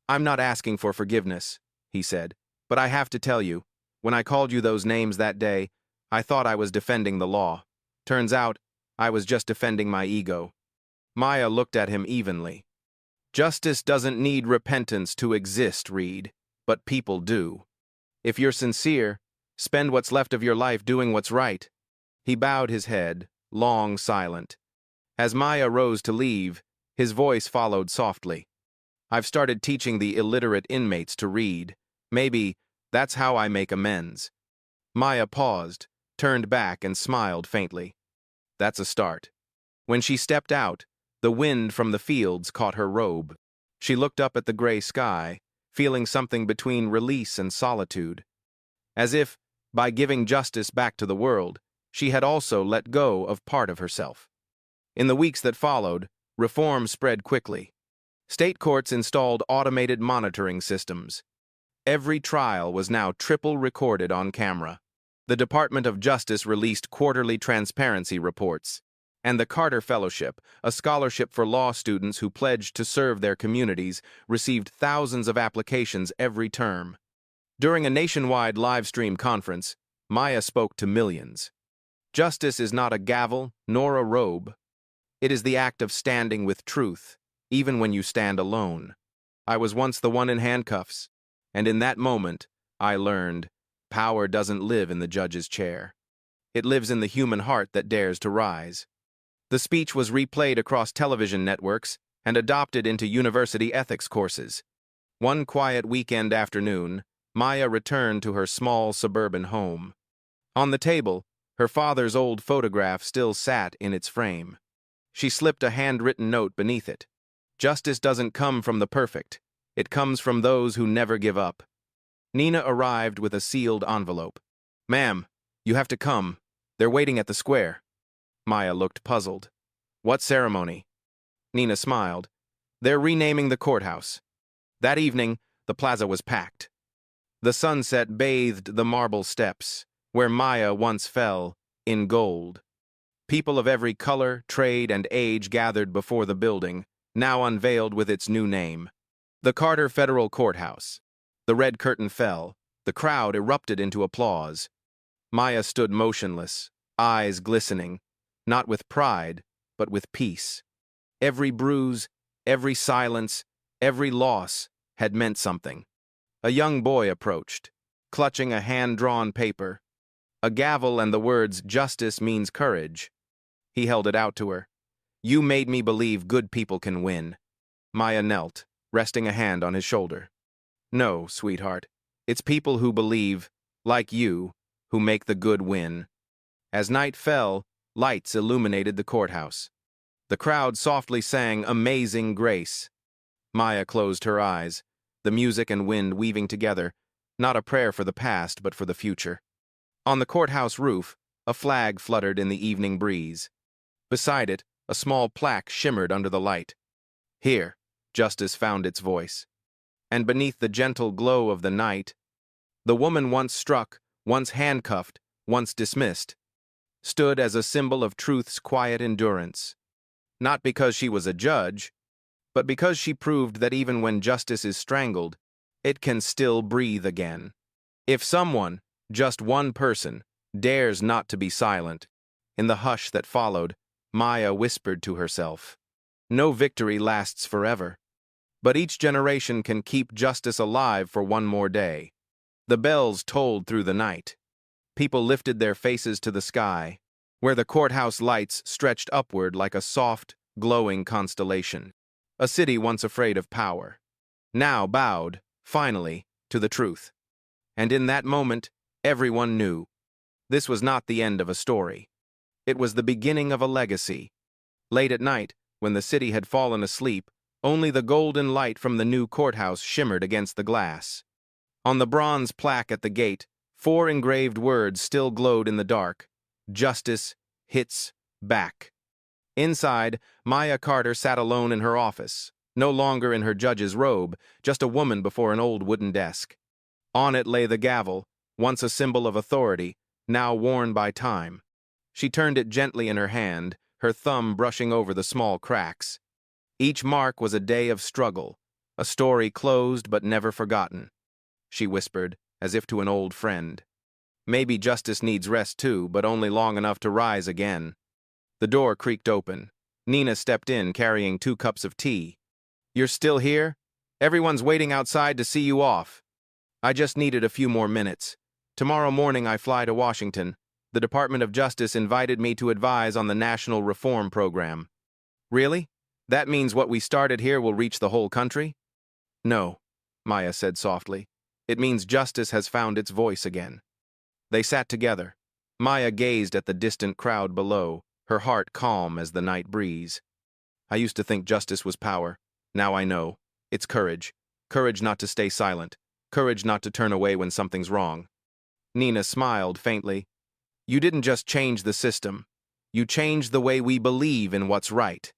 "I'm not asking for forgiveness," he said, "but I have to tell you, when I called you those names that day, I thought I was defending the law. Turns out, I was just defending my ego." Maya looked at him evenly. "Justice doesn't need repentance to exist, Reed, but people do. If you're sincere, spend what's left of your life doing what's right." He bowed his head, long silent. As Maya rose to leave, his voice followed softly. "I've started teaching the illiterate inmates to read. Maybe that's how I make amends." Maya paused, turned back and smiled faintly. "That's a start." When she stepped out, the wind from the fields caught her robe. She looked up at the gray sky, feeling something between release and solitude. As if, by giving justice back to the world, she had also let go of part of herself. In the weeks that followed, reform spread quickly. State courts installed automated monitoring systems. Every trial was now triple recorded on camera. The Department of Justice released quarterly transparency reports. And the Carter Fellowship, a scholarship for law students who pledged to serve their communities, received thousands of applications every term. During a nationwide live-stream conference, Maya spoke to millions. "Justice is not a gavel nor a robe. It is the act of standing with truth, even when you stand alone. I was once the one in handcuffs, and in that moment, I learned power doesn't live in the judge's chair. It lives in the human heart that dares to rise." The speech was replayed across television networks and adopted into university ethics courses. One quiet weekend afternoon, Maya returned to her small suburban home. On the table, her father's old photograph still sat in its frame. She slipped a handwritten note beneath it. "Justice doesn't come from the perfect. It comes from those who never give up." Nina arrived with a sealed envelope. "Ma'am, you have to come. They're waiting at the square." Maya looked puzzled. "What ceremony?" Nina smiled. "They're renaming the courthouse." That evening, the plaza was packed. The sunset bathed the marble steps, where Maya once fell, in gold. People of every color, trade, and age gathered before the building, now unveiled with its new name. The Carter Federal Courthouse. The red curtain fell. The crowd erupted into applause. Maya stood motionless, eyes glistening, not with pride, but with peace. Every bruise, every silence, every loss had meant something. A young boy approached, clutching a hand-drawn paper. A gavel and the words, "Justice means courage." He held it out to her. "You made me believe good people can win." Maya knelt, resting a hand on his shoulder. "No, sweetheart. It's people who believe, like you, who make the good win." As night fell, lights illuminated the courthouse. The crowd softly sang "Amazing Grace." Maya closed her eyes, the music and wind weaving together, not a prayer for the past, but for the future. On the courthouse roof, a flag fluttered in the evening breeze. Beside it, a small plaque shimmered under the light. Here, justice found its voice. And beneath the gentle glow of the night, the woman once struck, once handcuffed, once dismissed, stood as a symbol of truth's quiet endurance. Not because she was a judge, but because she proved that even when justice is strangled, it can still breathe again. If someone, just one person, dares not to be silent, in the hush that followed, Maya whispered to herself, "No victory lasts forever, but each generation can keep justice alive for one more day." The bells tolled through the night. People lifted their faces to the sky, where the courthouse lights stretched upward like a soft, glowing constellation. A city once afraid of power, now bowed, finally, to the truth. And in that moment, everyone knew. This was not the end of a story. It was the beginning of a legacy. Late at night, when the city had fallen asleep, only the golden light from the new courthouse shimmered against the glass. On the bronze plaque at the gate, 4 engraved words still glowed in the dark. "Justice hits back." Inside, Maya Carter sat alone in her office, no longer in her judge's robe, just a woman before an old wooden desk. On it lay the gavel, once a symbol of authority, now worn by time. She turned it gently in her hand, her thumb brushing over the small cracks. Each mark was a day of struggle, a story closed but never forgotten. She whispered, as if to an old friend. Maybe justice needs rest too, but only long enough to rise again. The door creaked open. Nina stepped in, carrying 2 cups of tea. "You're still here? Everyone's waiting outside to see you off." "I just needed a few more minutes. Tomorrow morning I fly to Washington. The Department of Justice invited me to advise on the National Reform Program." "Really? That means what we started here will reach the whole country?" "No," Maya said softly. "It means justice has found its voice again." They sat together. Maya gazed at the distant crowd below, her heart calm as the night breeze. "I used to think justice was power. Now I know. It's courage. Courage not to stay silent. Courage not to turn away when something's wrong." Nina smiled faintly. "You didn't just change the system. You changed the way we believe in what's right."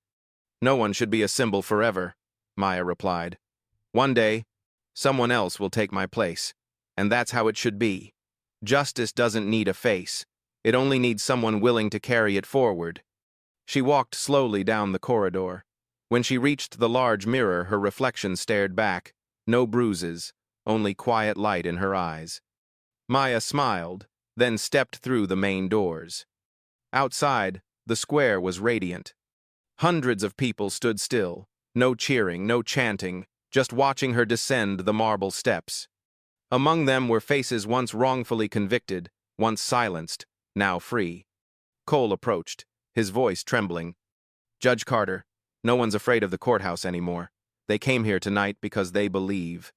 "No one should be a symbol forever," Maya replied. "One day, someone else will take my place, and that's how it should be. Justice doesn't need a face. It only needs someone willing to carry it forward." She walked slowly down the corridor. When she reached the large mirror, her reflection stared back. No bruises, only quiet light in her eyes. Maya smiled, then stepped through the main doors. Outside, the square was radiant. Hundreds of people stood still, no cheering, no chanting, just watching her descend the marble steps. Among them were faces once wrongfully convicted, once silenced, now free. Cole approached, his voice trembling. "Judge Carter, no one's afraid of the courthouse anymore. They came here tonight because they believe."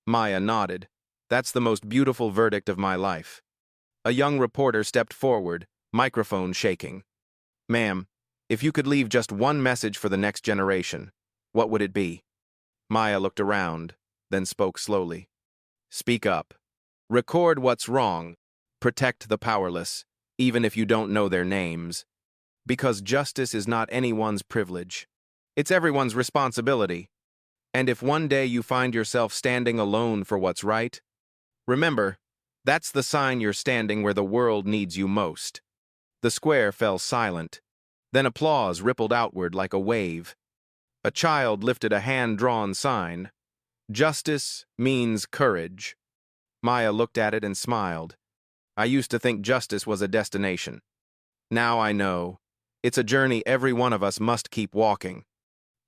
Maya nodded. "That's the most beautiful verdict of my life." A young reporter stepped forward, microphone shaking. "Ma'am, if you could leave just one message for the next generation, what would it be?" Maya looked around, then spoke slowly. "Speak up. Record what's wrong. Protect the powerless, even if you don't know their names. Because justice is not anyone's privilege. It's everyone's responsibility. And if one day you find yourself standing alone for what's right, remember, that's the sign you're standing where the world needs you most." The square fell silent. Then applause rippled outward like a wave. A child lifted a hand-drawn sign. "Justice means courage." Maya looked at it and smiled. "I used to think justice was a destination. Now I know. It's a journey every one of us must keep walking."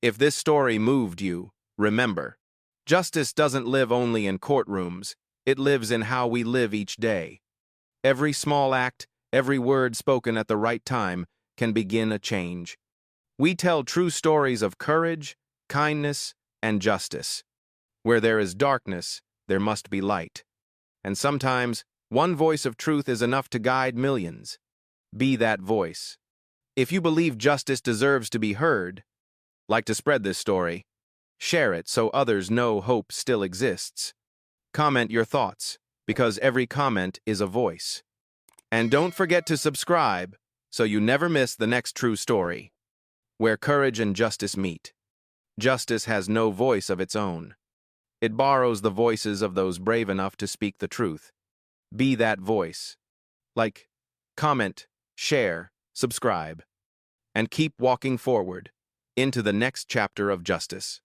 If this story moved you, remember, justice doesn't live only in courtrooms. It lives in how we live each day. Every small act, every word spoken at the right time can begin a change. We tell true stories of courage, kindness, and justice. Where there is darkness, there must be light. And sometimes, one voice of truth is enough to guide millions. Be that voice. If you believe justice deserves to be heard, like to spread this story, share it so others know hope still exists. Comment your thoughts, because every comment is a voice. And don't forget to subscribe so you never miss the next true story. Where courage and justice meet. Justice has no voice of its own. It borrows the voices of those brave enough to speak the truth. Be that voice. Like, comment, share, subscribe, and keep walking forward into the next chapter of justice.